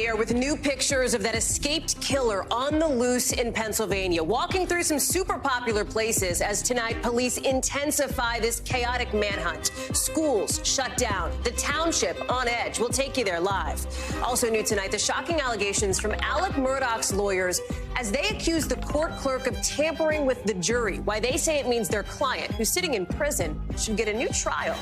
the air with new pictures of that escaped killer on the loose in Pennsylvania, walking through some super popular places as tonight police intensify this chaotic manhunt. Schools shut down, the township on edge. We'll take you there live. Also new tonight, the shocking allegations from Alec Murdaugh's lawyers as they accuse the court clerk of tampering with the jury, why they say it means their client, who's sitting in prison, should get a new trial.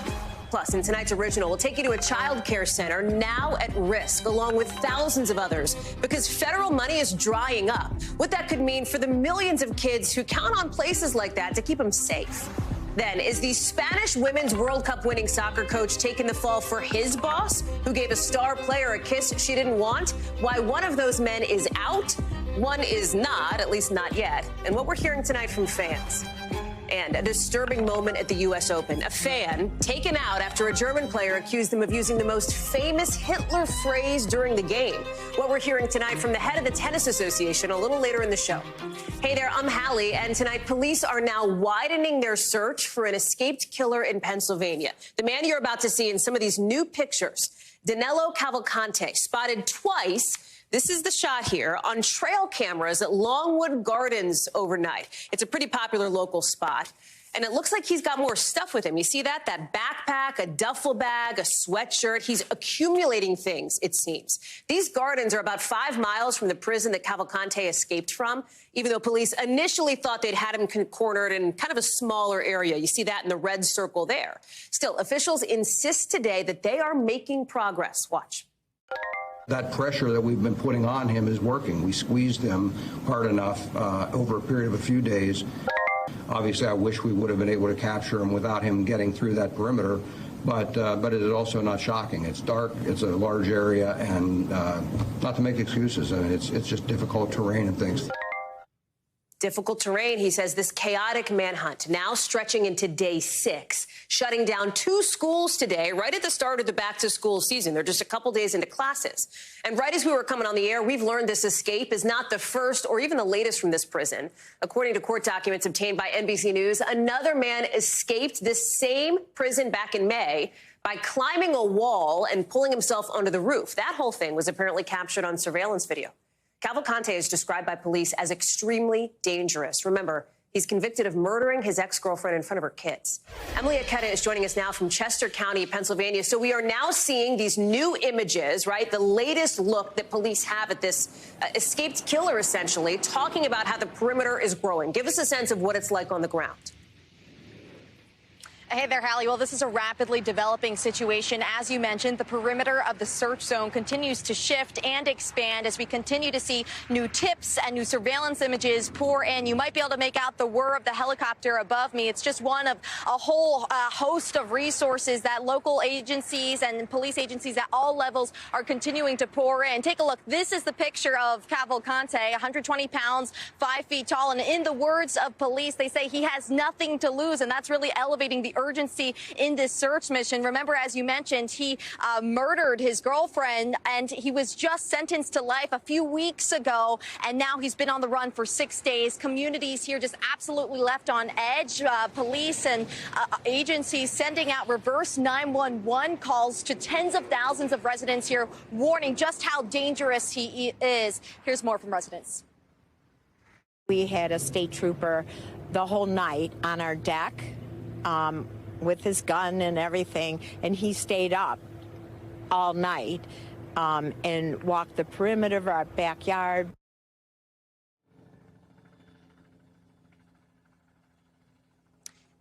Plus, in tonight's original, we'll take you to a child care center now at risk, along with thousands of others, because federal money is drying up. What that could mean for the millions of kids who count on places like that to keep them safe. Then, is the Spanish Women's World Cup winning soccer coach taking the fall for his boss, who gave a star player a kiss she didn't want? Why one of those men is out, one is not, at least not yet, and what we're hearing tonight from fans. And a disturbing moment at the U.S. Open. A fan taken out after a German player accused him of using the most famous Hitler phrase during the game. What we're hearing tonight from the head of the Tennis Association a little later in the show. Hey there, I'm Hallie, and tonight police are now widening their search for an escaped killer in Pennsylvania. The man you're about to see in some of these new pictures, Danilo Cavalcante, spotted twice. This is the shot here on trail cameras at Longwood Gardens overnight. It's a pretty popular local spot, and it looks like he's got more stuff with him. You see that? That backpack, a duffel bag, a sweatshirt. He's accumulating things, it seems. These gardens are about 5 miles from the prison that Cavalcante escaped from, even though police initially thought they'd had him cornered in kind of a smaller area. You see that in the red circle there. Still, officials insist today that they are making progress. Watch. That pressure that we've been putting on him is working. We squeezed him hard enough over a period of a few days. Obviously, I wish we would have been able to capture him without him getting through that perimeter, but it is also not shocking. It's dark, it's a large area, and not to make excuses, I mean, it's just difficult terrain and things. Difficult terrain, he says. This chaotic manhunt now stretching into day 6, shutting down 2 schools today, right at the start of the back-to-school season. They're just a couple days into classes. And right as we were coming on the air, we've learned this escape is not the first or even the latest from this prison. According to court documents obtained by NBC News, another man escaped this same prison back in May by climbing a wall and pulling himself onto the roof. That whole thing was apparently captured on surveillance video. Cavalcante is described by police as extremely dangerous. Remember, he's convicted of murdering his ex-girlfriend in front of her kids. Emily Aketa is joining us now from Chester County, Pennsylvania. So we are now seeing these new images, right? The latest look that police have at this escaped killer, essentially, talking about how the perimeter is growing. Give us a sense of what it's like on the ground. Hey there, Hallie. Well, this is a rapidly developing situation. As you mentioned, the perimeter of the search zone continues to shift and expand as we continue to see new tips and new surveillance images pour in. You might be able to make out the whir of the helicopter above me. It's just one of a whole host of resources that local agencies and police agencies at all levels are continuing to pour in. Take a look. This is the picture of Cavalcante, 120 pounds, 5 feet tall. And in the words of police, they say he has nothing to lose. And that's really elevating the urgency in this search mission. Remember, as you mentioned, he murdered his girlfriend, and he was just sentenced to life a few weeks ago, and now he's been on the run for 6 days. Communities here just absolutely left on edge. Police and agencies sending out reverse 911 calls to tens of thousands of residents here, warning just how dangerous he is. Here's more from residents. We had a state trooper the whole night on our deck with his gun and everything, and he stayed up all night and walked the perimeter of our backyard.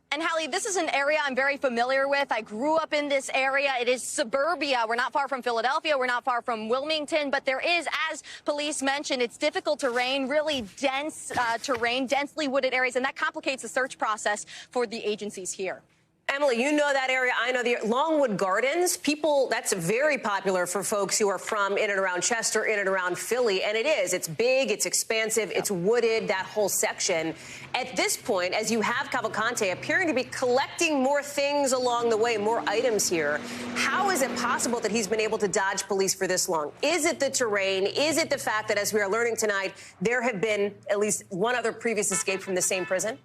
And Hallie, this is an area I'm very familiar with. I grew up in this area. It is suburbia. We're not far from Philadelphia. We're not far from Wilmington. But there is, as police mentioned, it's difficult terrain, really dense terrain, densely wooded areas, and that complicates the search process for the agencies here. Emily, you know that area. I know the Longwood Gardens. People, that's very popular for folks who are from in and around Chester, in and around Philly. And it is. It's big. It's expansive. It's wooded, that whole section. At this point, as you have Cavalcante appearing to be collecting more things along the way, more items here, how is it possible that he's been able to dodge police for this long? Is it the terrain? Is it the fact that, as we are learning tonight, there have been at least one other previous escape from the same prison?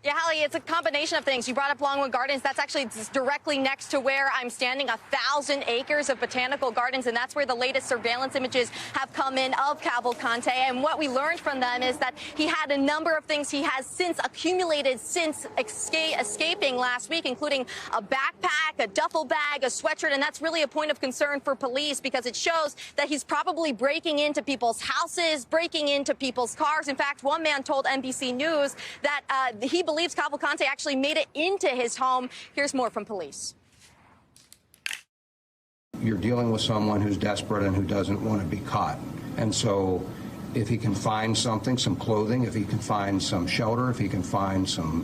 Yeah, Hallie, it's a combination of things. You brought up Longwood Gardens. That's actually directly next to where I'm standing, 1,000 acres of botanical gardens, and that's where the latest surveillance images have come in of Cavalcante. And what we learned from them is that he had a number of things he has since accumulated since escaping last week, including a backpack, a duffel bag, a sweatshirt, and that's really a point of concern for police because it shows that he's probably breaking into people's houses, breaking into people's cars. In fact, one man told NBC News that he believes Cavalcante actually made it into his home. Here's more from police. You're dealing with someone who's desperate and who doesn't want to be caught. And so if he can find something, some clothing, if he can find some shelter, if he can find some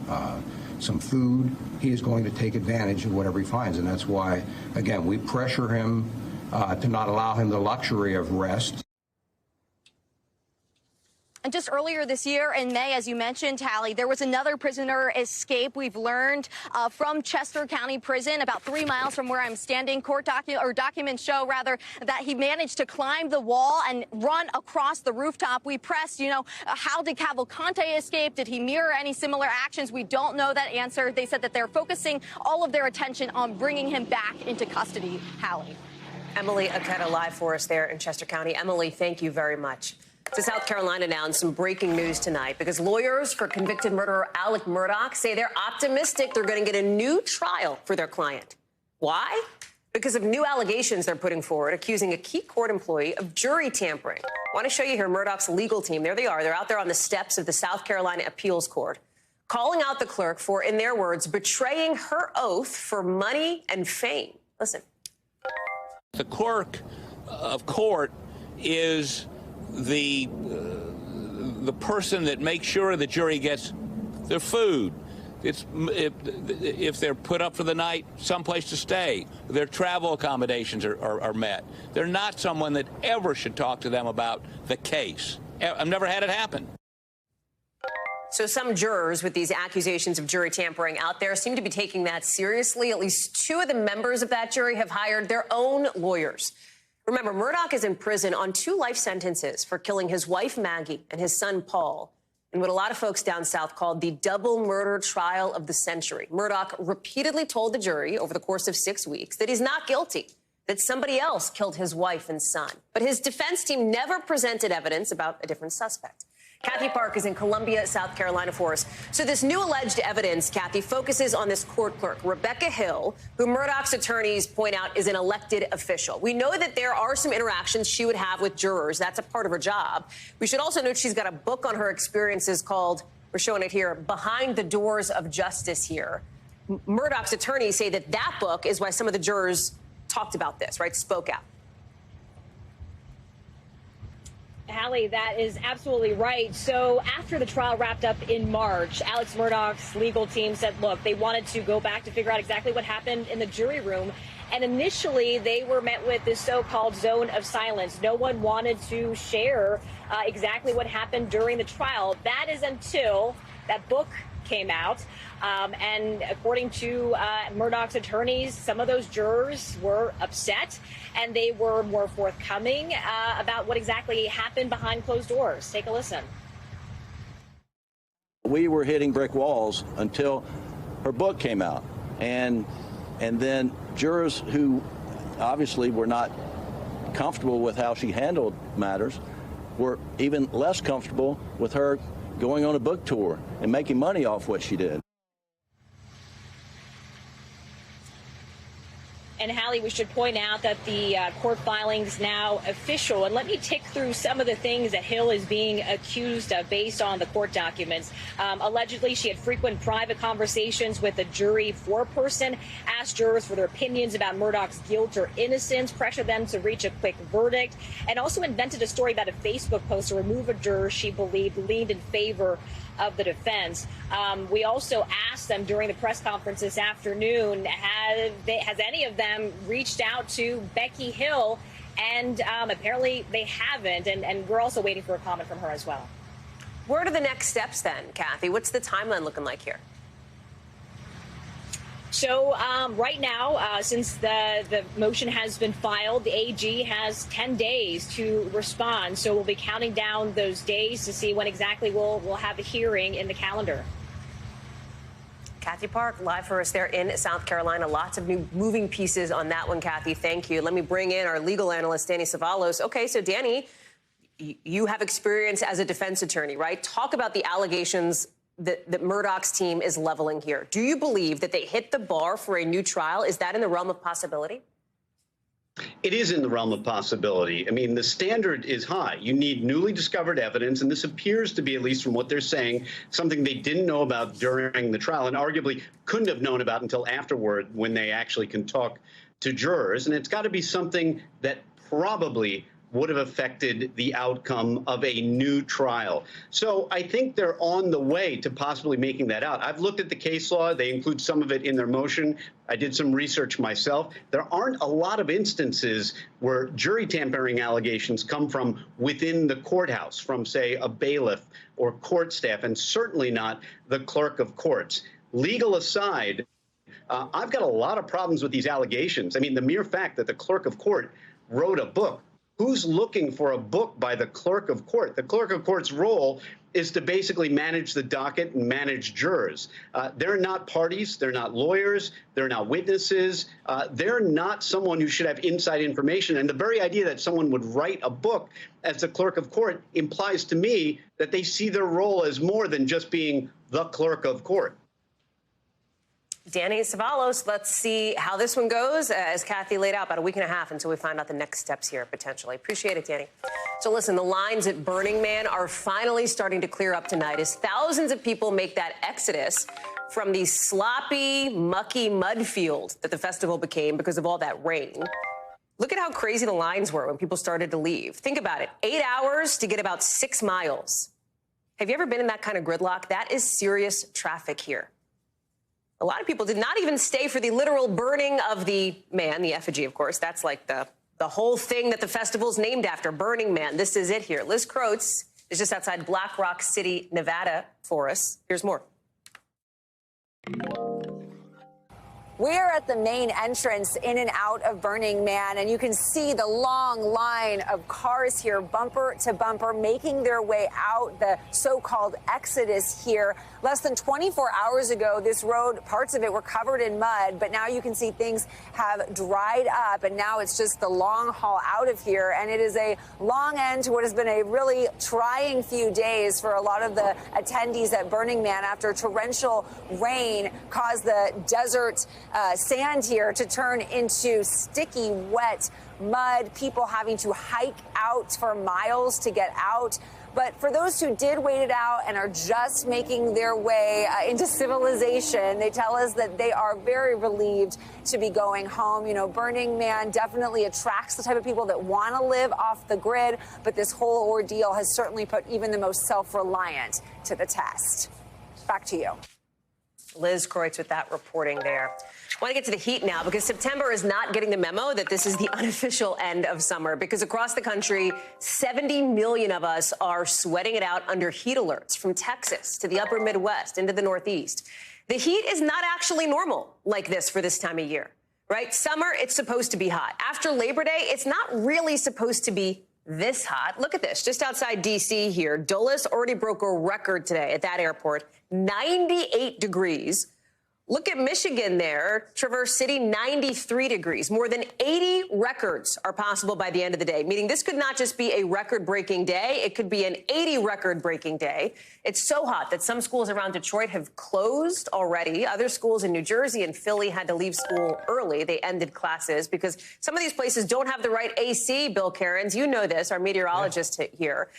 food, he is going to take advantage of whatever he finds. And that's why, again, we pressure him to not allow him the luxury of rest. And just earlier this year in May, as you mentioned, Hallie, there was another prisoner escape. We've learned from Chester County Prison, about 3 miles from where I'm standing. Documents show, rather, that he managed to climb the wall and run across the rooftop. We pressed, how did Cavalcante escape? Did he mirror any similar actions? We don't know that answer. They said that they're focusing all of their attention on bringing him back into custody. Hallie. Emily Aketa live for us there in Chester County. Emily, thank you very much. To South Carolina now, and some breaking news tonight because lawyers for convicted murderer Alec Murdaugh say they're optimistic they're going to get a new trial for their client. Why? Because of new allegations they're putting forward accusing a key court employee of jury tampering. I want to show you here Murdaugh's legal team. There they are. They're out there on the steps of the South Carolina Appeals Court, calling out the clerk for, in their words, betraying her oath for money and fame. Listen. The clerk of court is the person that makes sure the jury gets their food. If they're put up for the night, someplace to stay, their travel accommodations are met. They're not someone that ever should talk to them about the case. I've never had it happen. So some jurors with these accusations of jury tampering out there seem to be taking that seriously. At least 2 of the members of that jury have hired their own lawyers. Remember, Murdaugh is in prison on 2 life sentences for killing his wife, Maggie, and his son, Paul, in what a lot of folks down south called the double murder trial of the century. Murdaugh repeatedly told the jury over the course of 6 weeks that he's not guilty, that somebody else killed his wife and son. But his defense team never presented evidence about a different suspect. Kathy Park is in Columbia, South Carolina for us. So this new alleged evidence, Kathy, focuses on this court clerk, Rebecca Hill, who Murdaugh's attorneys point out is an elected official. We know that there are some interactions she would have with jurors. That's a part of her job. We should also note she's got a book on her experiences called, we're showing it here, Behind the Doors of Justice here. Murdaugh's attorneys say that that book is why some of the jurors talked about this, right, spoke out. Hallie, that is absolutely right. So after the trial wrapped up in March, Alex Murdaugh's legal team said, look, they wanted to go back to figure out exactly what happened in the jury room. And initially, they were met with this so-called zone of silence. No one wanted to share exactly what happened during the trial. That is until that book came out. And according to Murdaugh's attorneys, some of those jurors were upset and they were more forthcoming about what exactly happened behind closed doors. Take a listen. We were hitting brick walls until her book came out. And then jurors who obviously were not comfortable with how she handled matters were even less comfortable with her going on a book tour and making money off what she did. And Hallie, we should point out that the court filing's now official. And let me tick through some of the things that Hill is being accused of based on the court documents. Allegedly, she had frequent private conversations with a jury foreperson, asked jurors for their opinions about Murdaugh's guilt or innocence, pressured them to reach a quick verdict, and also invented a story about a Facebook post to remove a juror she believed leaned in favor of the defense. We also asked them during the press conference this afternoon, has any of them reached out to Becky Hill? And apparently they haven't. And we're also waiting for a comment from her as well. What are the next steps then, Kathy? What's the timeline looking like here? So right now, since the motion has been filed, the AG has 10 days to respond. So we'll be counting down those days to see when exactly we'll have a hearing in the calendar. Kathy Park, live for us there in South Carolina. Lots of new moving pieces on that one, Kathy. Thank you. Let me bring in our legal analyst, Danny Savalos. Okay, so Danny, you have experience as a defense attorney, right? Talk about the allegations that Murdaugh's team is leveling here. Do you believe that they hit the bar for a new trial? Is that in the realm of possibility? It is in the realm of possibility. I mean, the standard is high. You need newly discovered evidence, and this appears to be, at least from what they're saying, something they didn't know about during the trial and arguably couldn't have known about until afterward when they actually can talk to jurors. And it's got to be something that probably would have affected the outcome of a new trial. So I think they're on the way to possibly making that out. I've looked at the case law. They include some of it in their motion. I did some research myself. There aren't a lot of instances where jury tampering allegations come from within the courthouse, from, say, a bailiff or court staff, and certainly not the clerk of courts. Legal aside, I've got a lot of problems with these allegations. I mean, the mere fact that the clerk of court wrote a book. Who's looking for a book by the clerk of court? The clerk of court's role is to basically manage the docket and manage jurors. They're not parties. They're not lawyers. They're not witnesses. They're not someone who should have inside information. And the very idea that someone would write a book as the clerk of court implies to me that they see their role as more than just being the clerk of court. Danny Savalos, let's see how this one goes. As Kathy laid out, about a week and a half until we find out the next steps here, potentially. Appreciate it, Danny. So listen, the lines at Burning Man are finally starting to clear up tonight as thousands of people make that exodus from the sloppy, mucky mud field that the festival became because of all that rain. Look at how crazy the lines were when people started to leave. Think about it. 8 hours to get about 6 miles. Have you ever been in that kind of gridlock? That is serious traffic here. A lot of people did not even stay for the literal burning of the man, the effigy, of course. That's like the whole thing that the festival's named after, Burning Man. This is it here. Liz Croats is just outside Black Rock City, Nevada for us. Here's more. We're at the main entrance in and out of Burning Man, and you can see the long line of cars here, bumper to bumper, making their way out, the so-called exodus here. Less than 24 hours ago, this road, parts of it were covered in mud, but now you can see things have dried up, and now it's just the long haul out of here, and it is a long end to what has been a really trying few days for a lot of the attendees at Burning Man after torrential rain caused the desert sand here to turn into sticky, wet mud, people having to hike out for miles to get out. But for those who did wait it out and are just making their way into civilization, they tell us that they are very relieved to be going home. You know, Burning Man definitely attracts the type of people that want to live off the grid, but this whole ordeal has certainly put even the most self-reliant to the test. Back to you. Liz Croats with that reporting there. I want to get to the heat now because September is not getting the memo that this is the unofficial end of summer because across the country, 70 million of us are sweating it out under heat alerts from Texas to the upper Midwest into the Northeast. The heat is not actually normal like this for this time of year, right? Summer, it's supposed to be hot. After Labor Day, it's not really supposed to be this hot. Look at this, just outside D.C. here. Dulles already broke a record today at that airport, 98 degrees. Look at Michigan there, Traverse City, 93 degrees. More than 80 records are possible by the end of the day, meaning this could not just be a record-breaking day. It could be an 80 record-breaking day. It's so hot that some schools around Detroit have closed already. Other schools in New Jersey and Philly had to leave school early. They ended classes because some of these places don't have the right AC, Bill Cairns. You know this, our meteorologist here.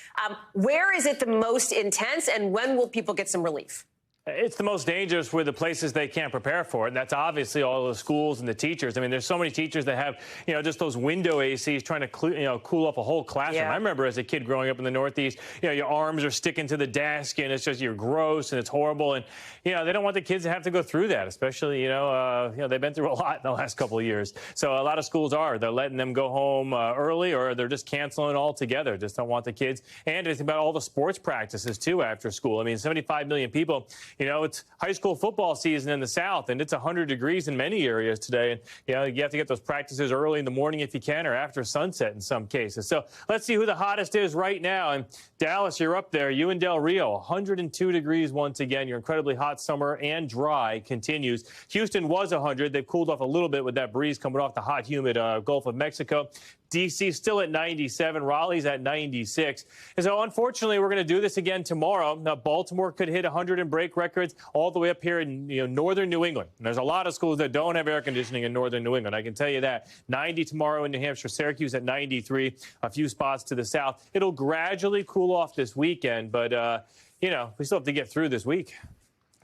Where is it the most intense, and when will people get some relief? It's the most dangerous for the places they can't prepare for it. And that's obviously all the schools and the teachers. I mean, there's so many teachers that have, just those window ACs trying to, cool up a whole classroom. Yeah. I remember as a kid growing up in the Northeast, your arms are sticking to the desk and it's just, you're gross and it's horrible. And, they don't want the kids to have to go through that, especially, they've been through a lot in the last couple of years. So a lot of schools they're letting them go home early or they're just canceling altogether. Just don't want the kids. And it's about all the sports practices, too, after school. I mean, 75 million people you know, it's high school football season in the South, and it's 100 degrees in many areas today. And, you know, you have to get those practices early in the morning if you can, or after sunset in some cases. So let's see who the hottest is right now. And Dallas, you're up there. You and Del Rio, 102 degrees once again. Your incredibly hot summer and dry continues. Houston was 100. They've cooled off a little bit with that breeze coming off the hot, humid Gulf of Mexico. D.C. still at 97. Raleigh's at 96. And so, unfortunately, we're going to do this again tomorrow. Now, Baltimore could hit 100 and break records all the way up here in northern New England. And there's a lot of schools that don't have air conditioning in northern New England. I can tell you that. 90 tomorrow in New Hampshire. Syracuse at 93. A few spots to the south. It'll gradually cool off this weekend, but, we still have to get through this week.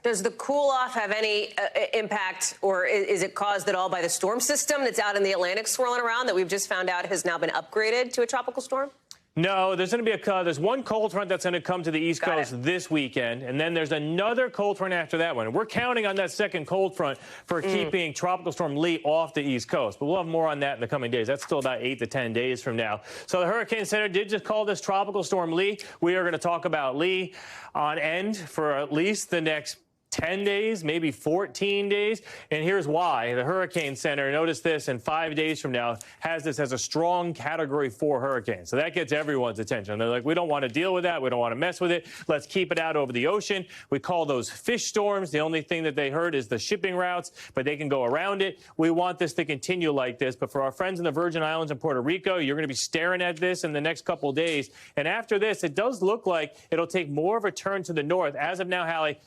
Does the cool-off have any impact, or is it caused at all by the storm system that's out in the Atlantic swirling around that we've just found out has now been upgraded to a tropical storm? No, there's going to be there's one cold front that's going to come to the East Coast this weekend, and then there's another cold front after that one. And we're counting on that second cold front for keeping Tropical Storm Lee off the East Coast. But we'll have more on that in the coming days. That's still about 8 to 10 days from now. So the Hurricane Center did just call this Tropical Storm Lee. We are going to talk about Lee on end for at least the next 10 days, maybe 14 days. And here's why. The Hurricane Center, notice this, in 5 days from now, has this as a strong Category 4 hurricane. So that gets everyone's attention. They're like, we don't want to deal with that. We don't want to mess with it. Let's keep it out over the ocean. We call those fish storms. The only thing that they heard is the shipping routes, but they can go around it. We want this to continue like this. But for our friends in the Virgin Islands and Puerto Rico, you're going to be staring at this in the next couple of days. And after this, it does look like it'll take more of a turn to the north. As of now, Hallie,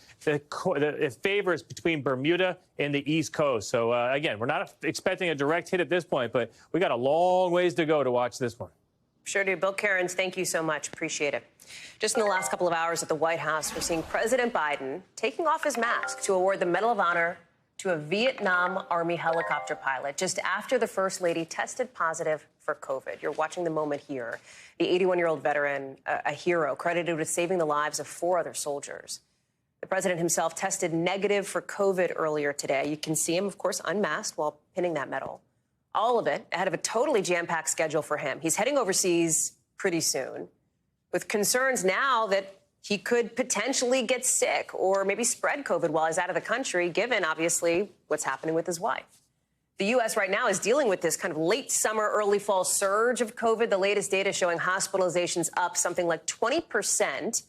it favors between Bermuda and the East Coast. So, again, we're not expecting a direct hit at this point, but we got a long ways to go to watch this one. Sure do. Bill Cairns, thank you so much. Appreciate it. Just in the last couple of hours at the White House, we're seeing President Biden taking off his mask to award the Medal of Honor to a Vietnam Army helicopter pilot just after the First Lady tested positive for COVID. You're watching the moment here. The 81-year-old veteran, a hero, credited with saving the lives of 4 other soldiers. The president himself tested negative for COVID earlier today. You can see him, of course, unmasked while pinning that medal. All of it ahead of a totally jam-packed schedule for him. He's heading overseas pretty soon, with concerns now that he could potentially get sick or maybe spread COVID while he's out of the country, given, obviously, what's happening with his wife. The U.S. right now is dealing with this kind of late summer, early fall surge of COVID. The latest data showing hospitalizations up something like 20%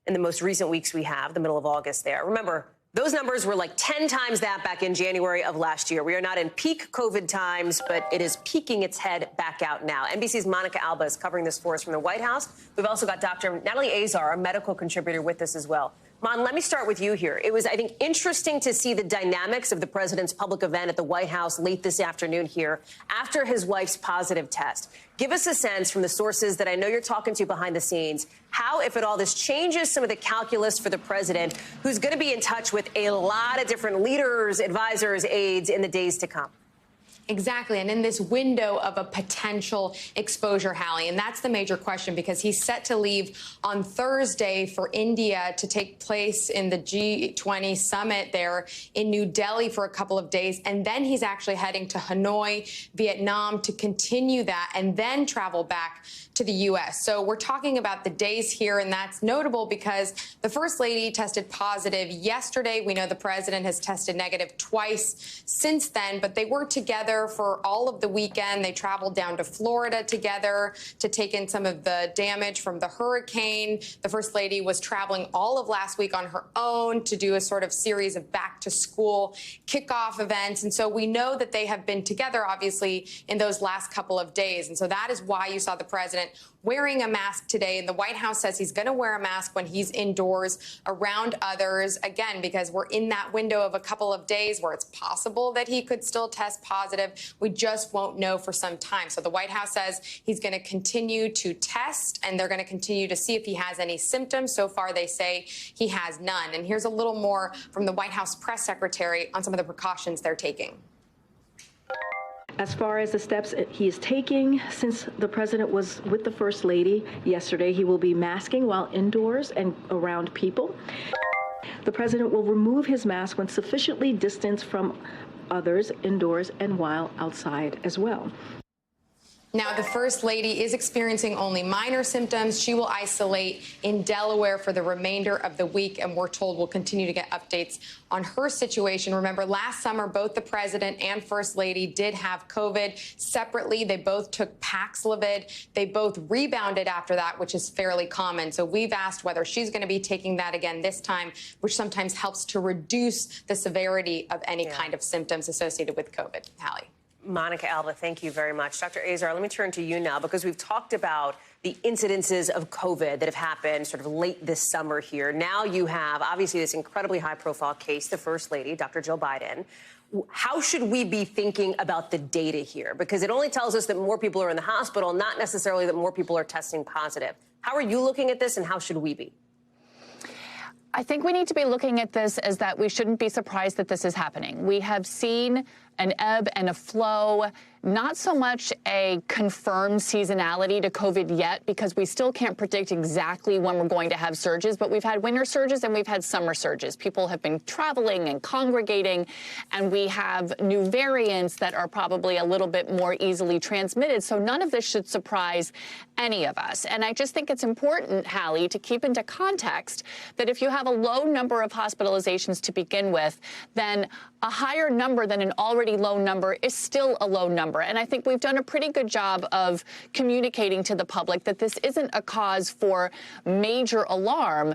in the most recent weeks we have, the middle of August there. Remember, those numbers were like 10 times that back in January of last year. We are not in peak COVID times, but it is peeking its head back out now. NBC's Monica Alba is covering this for us from the White House. We've also got Dr. Natalie Azar, a medical contributor, with us as well. Mon, let me start with you here. It was, I think, interesting to see the dynamics of the president's public event at the White House late this afternoon here after his wife's positive test. Give us a sense from the sources that I know you're talking to behind the scenes, how, if at all, this changes some of the calculus for the president, who's going to be in touch with a lot of different leaders, advisors, aides in the days to come. Exactly. And in this window of a potential exposure, Hallie, and that's the major question, because he's set to leave on Thursday for India to take place in the G20 summit there in New Delhi for a couple of days. And then he's actually heading to Hanoi, Vietnam, to continue that and then travel back to the U.S. So we're talking about the days here, and that's notable because the First Lady tested positive yesterday. We know the president has tested negative twice since then, but they were together for all of the weekend. They traveled down to Florida together to take in some of the damage from the hurricane. The First Lady was traveling all of last week on her own to do a sort of series of back-to-school kickoff events. And so we know that they have been together, obviously, in those last couple of days. And so that is why you saw the president wearing a mask today. And the White House says he's going to wear a mask when he's indoors around others, again, because we're in that window of a couple of days where it's possible that he could still test positive. We just won't know for some time. So the White House says he's going to continue to test, and they're going to continue to see if he has any symptoms. So far, they say he has none. And here's a little more from the White House press secretary on some of the precautions they're taking. As far as the steps he is taking, since the president was with the First Lady yesterday, he will be masking while indoors and around people. The president will remove his mask when sufficiently distanced from others indoors and while outside as well. Now, the First Lady is experiencing only minor symptoms. She will isolate in Delaware for the remainder of the week, and we're told we'll continue to get updates on her situation. Remember, last summer, both the president and First Lady did have COVID. Separately, they both took Paxlovid. They both rebounded after that, which is fairly common. So we've asked whether she's going to be taking that again this time, which sometimes helps to reduce the severity of any kind of symptoms associated with COVID. Hallie. Monica Alba, thank you very much. Dr. Azar, let me turn to you now, because we've talked about the incidences of COVID that have happened sort of late this summer here. Now you have, obviously, this incredibly high-profile case, the First Lady, Dr. Jill Biden. How should we be thinking about the data here? Because it only tells us that more people are in the hospital, not necessarily that more people are testing positive. How are you looking at this, and how should we be? I think we need to be looking at this as that we shouldn't be surprised that this is happening. We have seen an ebb and a flow, not so much a confirmed seasonality to COVID yet, because we still can't predict exactly when we're going to have surges, but we've had winter surges and we've had summer surges. People have been traveling and congregating, and we have new variants that are probably a little bit more easily transmitted. So none of this should surprise any of us. And I just think it's important, Hallie, to keep into context that if you have a low number of hospitalizations to begin with, then a higher number than an already low number is still a low number. And I think we've done a pretty good job of communicating to the public that this isn't a cause for major alarm.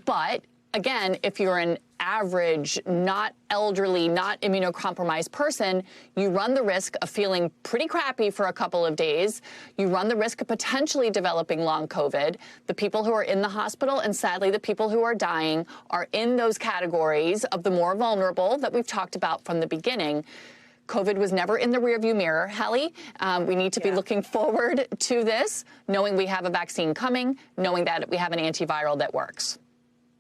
But again, if you're an average, not elderly, not immunocompromised person, you run the risk of feeling pretty crappy for a couple of days. You run the risk of potentially developing long COVID. The people who are in the hospital, and sadly the people who are dying, are in those categories of the more vulnerable that we've talked about from the beginning. COVID was never in the rearview mirror, Hallie. We need to be looking forward to this, knowing we have a vaccine coming, knowing that we have an antiviral that works.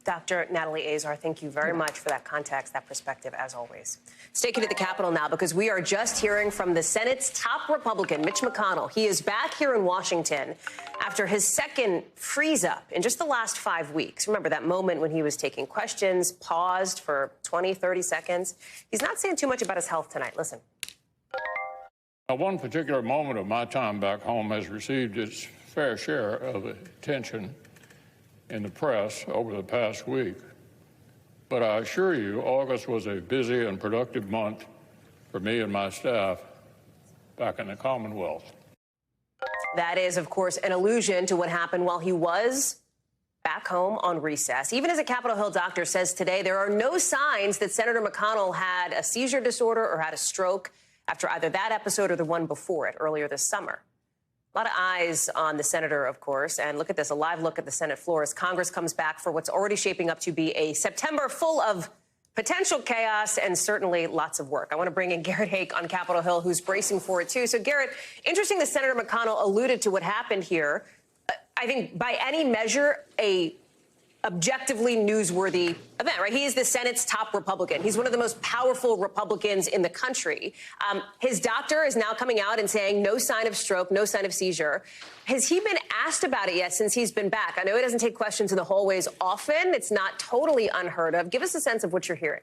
Dr. Natalie Azar, thank you very much for that context, that perspective, as always. Let's take you to the Capitol now, because we are just hearing from the Senate's top Republican, Mitch McConnell. He is back here in Washington after his second freeze-up in just the last 5 weeks. Remember that moment when he was taking questions, paused for 20, 30 seconds? He's not saying too much about his health tonight. Listen. One particular moment of my time back home has received its fair share of attention in the press over the past week. But I assure you, August was a busy and productive month for me and my staff back in the Commonwealth. That is, of course, an allusion to what happened while he was back home on recess. Even as a Capitol Hill doctor says today, there are no signs that Senator McConnell had a seizure disorder or had a stroke after either that episode or the one before it earlier this summer. A lot of eyes on the senator, of course, and look at this, a live look at the Senate floor as Congress comes back for what's already shaping up to be a September full of potential chaos and certainly lots of work. I want to bring in Garrett Haake on Capitol Hill, who's bracing for it, too. So, Garrett, interesting that Senator McConnell alluded to what happened here. I think by any measure, a objectively newsworthy event, right? He is the Senate's top Republican. He's one of the most powerful Republicans in the country. His doctor is now coming out and saying no sign of stroke, no sign of seizure. Has he been asked about it yet since he's been back? I know he doesn't take questions in the hallways often. It's not totally unheard of. Give us a sense of what you're hearing.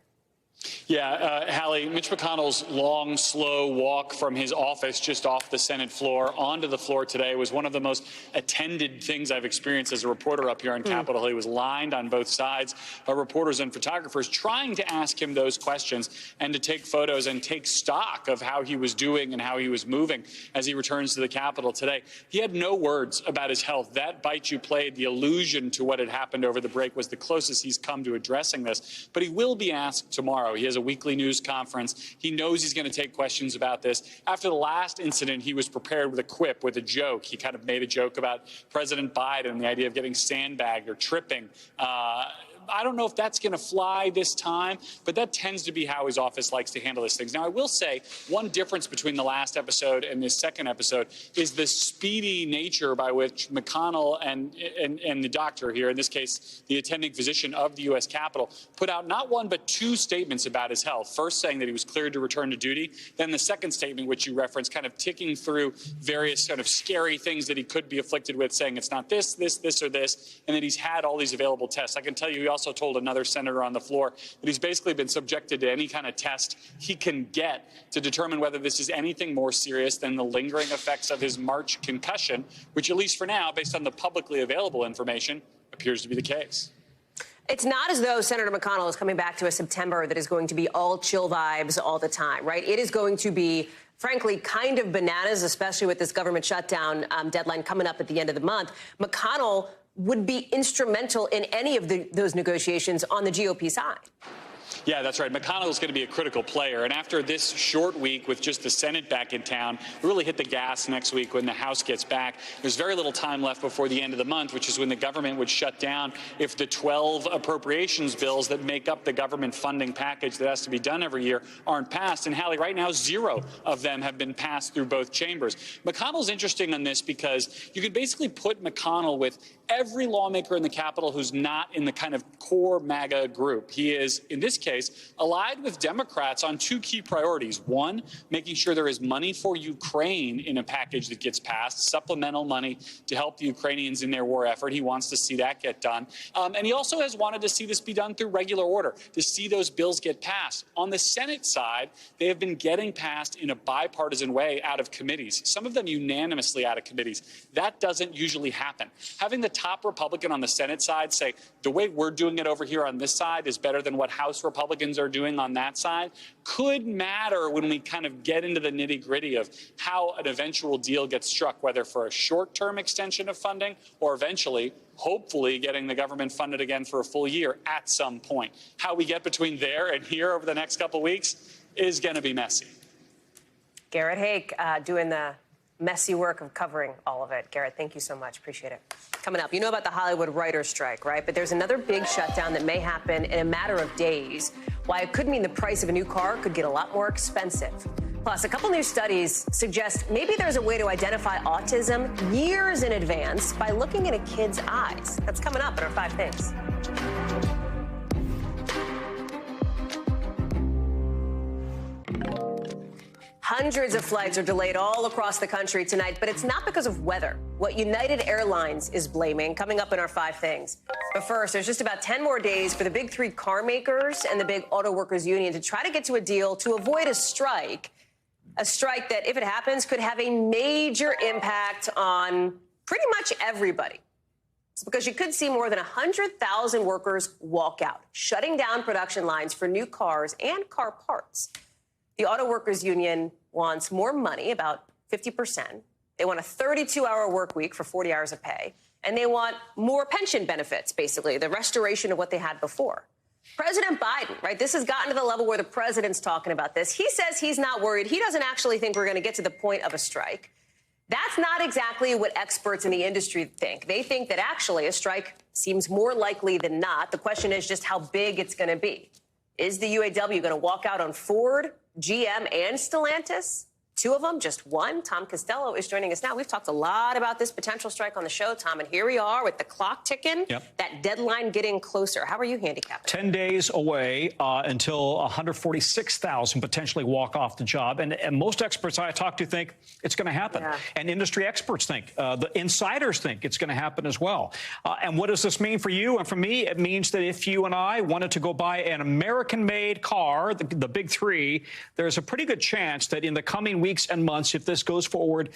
Yeah, Hallie, Mitch McConnell's long, slow walk from his office just off the Senate floor onto the floor today was one of the most attended things I've experienced as a reporter up here on Capitol Hill. He was lined on both sides by reporters and photographers trying to ask him those questions and to take photos and take stock of how he was doing and how he was moving as he returns to the Capitol today. He had no words about his health. That bite you played, the allusion to what had happened over the break, was the closest he's come to addressing this. But he will be asked tomorrow. He has a weekly news conference. He knows he's going to take questions about this. After the last incident, he was prepared with a quip, with a joke. He kind of made a joke about President Biden and the idea of getting sandbagged or tripping. I don't know if that's going to fly this time, but that tends to be how his office likes to handle these things. Now, I will say one difference between the last episode and this second episode is the speedy nature by which McConnell and the doctor here, in this case, the attending physician of the U.S. Capitol, put out not one but two statements about his health. First, saying that he was cleared to return to duty. Then the second statement, which you referenced, kind of ticking through various kind of scary things that he could be afflicted with, saying it's not this, this, this, or this, and that he's had all these available tests. I can tell you he also told another senator on the floor that he's basically been subjected to any kind of test he can get to determine whether this is anything more serious than the lingering effects of his March concussion, which at least for now, based on the publicly available information, appears to be the case. It's not as though Senator McConnell is coming back to a September that is going to be all chill vibes all the time, right? It is going to be, frankly, kind of bananas, especially with this government shutdown deadline coming up at the end of the month. McConnell would be instrumental in any of those negotiations on the GOP side. Yeah, that's right. McConnell is going to be a critical player. And after this short week with just the Senate back in town, we really hit the gas next week when the House gets back. There's very little time left before the end of the month, which is when the government would shut down if the 12 appropriations bills that make up the government funding package that has to be done every year aren't passed. And Hallie, right now, 0 of them have been passed through both chambers. McConnell's interesting on this because you can basically put McConnell with every lawmaker in the Capitol who's not in the kind of core MAGA group. He is, in this case, allied with Democrats on 2 key priorities. One, making sure there is money for Ukraine in a package that gets passed, supplemental money to help the Ukrainians in their war effort. He wants to see that get done. And he also has wanted to see this be done through regular order, to see those bills get passed. On the Senate side, they have been getting passed in a bipartisan way out of committees, some of them unanimously out of committees. That doesn't usually happen. Having the top Republican on the Senate side say, the way we're doing it over here on this side is better than what House Republicans are doing on that side, could matter when we kind of get into the nitty-gritty of how an eventual deal gets struck, whether for a short-term extension of funding or eventually, hopefully, getting the government funded again for a full year at some point. How we get between there and here over the next couple of weeks is going to be messy. Garrett Hake doing the messy work of covering all of it. Garrett, thank you so much. Appreciate it. Coming up, you know about the Hollywood writers' strike, right? But there's another big shutdown that may happen in a matter of days. Why it could mean the price of a new car could get a lot more expensive. Plus, a couple new studies suggest maybe there's a way to identify autism years in advance by looking in a kid's eyes. That's coming up in our 5 Things. Hundreds of flights are delayed all across the country tonight, but it's not because of weather. What United Airlines is blaming, coming up in our 5 Things. But first, there's just about 10 more days for the big 3 car makers and the big auto workers union to try to get to a deal to avoid a strike that, if it happens, could have a major impact on pretty much everybody. It's because you could see more than 100,000 workers walk out, shutting down production lines for new cars and car parts. The Auto Workers Union wants more money, about 50%. They want a 32-hour work week for 40 hours of pay. And they want more pension benefits, basically, the restoration of what they had before. President Biden, right, this has gotten to the level where the president's talking about this. He says he's not worried. He doesn't actually think we're going to get to the point of a strike. That's not exactly what experts in the industry think. They think that actually a strike seems more likely than not. The question is just how big it's going to be. Is the UAW going to walk out on Ford, GM, and Stellantis? 2 of them, just 1. Tom Costello is joining us now. We've talked a lot about this potential strike on the show, Tom, and here we are with the clock ticking, that deadline getting closer. How are you handicapped? 10 days away until 146,000 potentially walk off the job. And most experts I talk to think it's going to happen. Yeah. And industry experts think, the insiders think it's going to happen as well. And what does this mean for you and for me? It means that if you and I wanted to go buy an American-made car, the big 3, there's a pretty good chance that in the coming weeks and months, if this goes forward,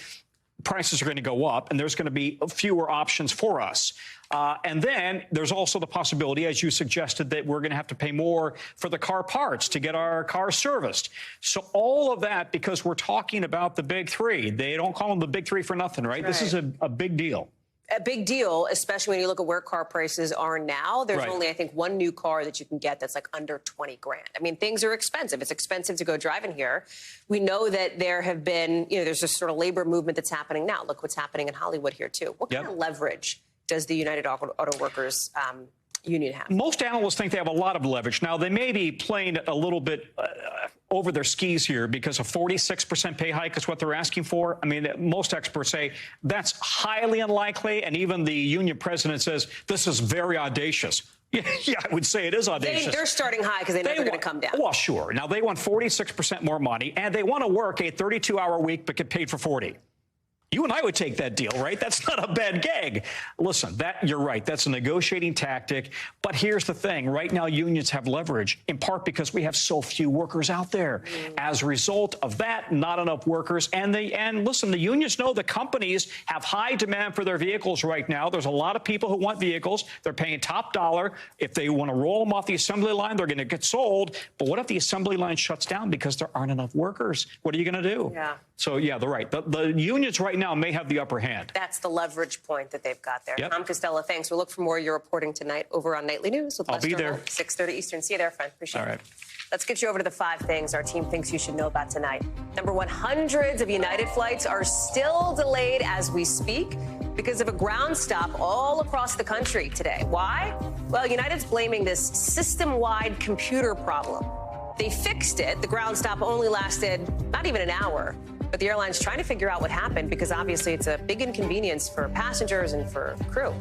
prices are going to go up and there's going to be fewer options for us. And then there's also the possibility, as you suggested, that we're going to have to pay more for the car parts to get our cars serviced. So all of that because we're talking about the big 3. They don't call them the big 3 for nothing, right? This is a big deal. A big deal, especially when you look at where car prices are now. There's only, I think, 1 new car that you can get that's like under 20 grand. I mean, things are expensive. It's expensive to go driving here. We know that there have been, there's this sort of labor movement that's happening now. Look what's happening in Hollywood here, too. What kind of leverage does the United Auto Workers union have? Most analysts think they have a lot of leverage. Now, they may be playing a little bit over their skis here because a 46% pay hike is what they're asking for. I mean, most experts say that's highly unlikely, and even the union president says this is very audacious. Yeah, I would say it is audacious. They're starting high because they know they're going to come down. Well, sure. Now, they want 46% more money, and they want to work a 32-hour week but get paid for 40. You and I would take that deal, right? That's not a bad gag. Listen, you're right. That's a negotiating tactic. But here's the thing. Right now, unions have leverage, in part because we have so few workers out there. As a result of that, not enough workers. And listen, the unions know the companies have high demand for their vehicles right now. There's a lot of people who want vehicles. They're paying top dollar. If they want to roll them off the assembly line, they're going to get sold. But what if the assembly line shuts down because there aren't enough workers? What are you going to do? Yeah. So, yeah, they're right. The unions right now may have the upper hand. That's the leverage point that they've got there. Yep. Tom Costello, thanks. We'll look for more of your reporting tonight over on Nightly News with I'll be there. 6:30 Eastern. See you there, friend. Appreciate it. All right. Let's get you over to the 5 things our team thinks you should know about tonight. Number 1, hundreds of United flights are still delayed as we speak because of a ground stop all across the country today. Why? Well, United's blaming this system-wide computer problem. They fixed it. The ground stop only lasted not even an hour. But the airline's trying to figure out what happened because obviously it's a big inconvenience for passengers and for crew.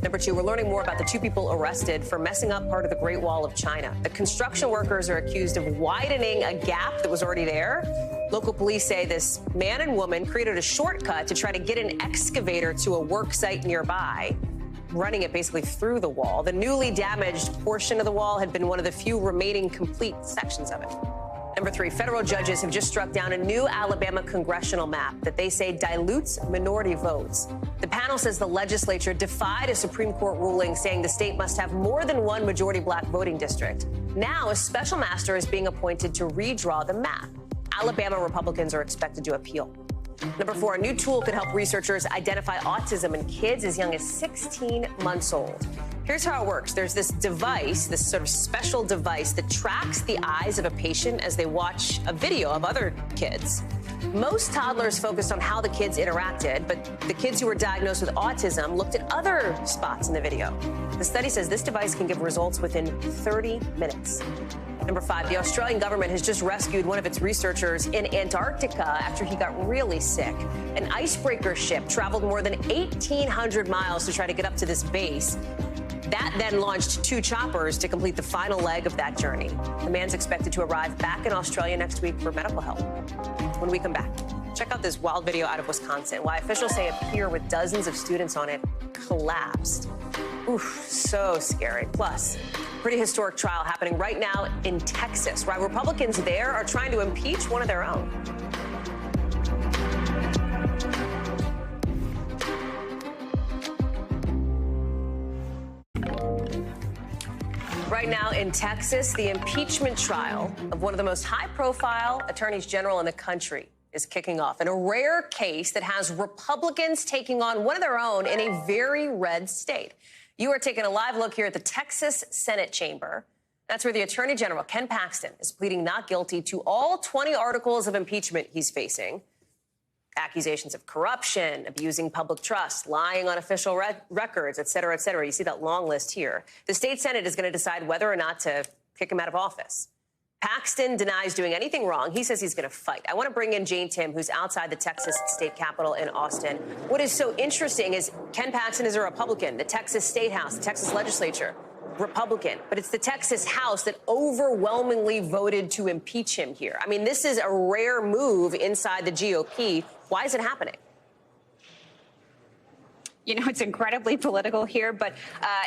Number 2, we're learning more about the 2 people arrested for messing up part of the Great Wall of China. The construction workers are accused of widening a gap that was already there. Local police say this man and woman created a shortcut to try to get an excavator to a work site nearby, running it basically through the wall. The newly damaged portion of the wall had been one of the few remaining complete sections of it. Number 3, federal judges have just struck down a new Alabama congressional map that they say dilutes minority votes. The panel says the legislature defied a Supreme Court ruling saying the state must have more than one majority black voting district. Now, a special master is being appointed to redraw the map. Alabama Republicans are expected to appeal. Number 4, a new tool could help researchers identify autism in kids as young as 16 months old. Here's how it works. There's this device, this sort of special device that tracks the eyes of a patient as they watch a video of other kids. Most toddlers focused on how the kids interacted, but the kids who were diagnosed with autism looked at other spots in the video. The study says this device can give results within 30 minutes. Number 5, the Australian government has just rescued one of its researchers in Antarctica after he got really sick. An icebreaker ship traveled more than 1,800 miles to try to get up to this base. That then launched 2 choppers to complete the final leg of that journey. The man's expected to arrive back in Australia next week for medical help. When we come back, check out this wild video out of Wisconsin. Why officials say a pier with dozens of students on it collapsed. Oof, so scary. Plus, pretty historic trial happening right now in Texas, why Republicans there are trying to impeach one of their own. Right now in Texas, the impeachment trial of one of the most high-profile attorneys general in the country is kicking off in a rare case that has Republicans taking on one of their own in a very red state. You are taking a live look here at the Texas Senate chamber. That's where the Attorney General, Ken Paxton, is pleading not guilty to all 20 articles of impeachment he's facing. Accusations of corruption, abusing public trust, lying on official records, et cetera, et cetera. You see that long list here. The state Senate is going to decide whether or not to kick him out of office. Paxton denies doing anything wrong. He says he's going to fight. I want to bring in Jane Tim, who's outside the Texas state capitol in Austin. What is so interesting is Ken Paxton is a Republican. The Texas State House, the Texas legislature, Republican. But it's the Texas House that overwhelmingly voted to impeach him here. I mean, this is a rare move inside the GOP. Why is it happening? You know, it's incredibly political here, but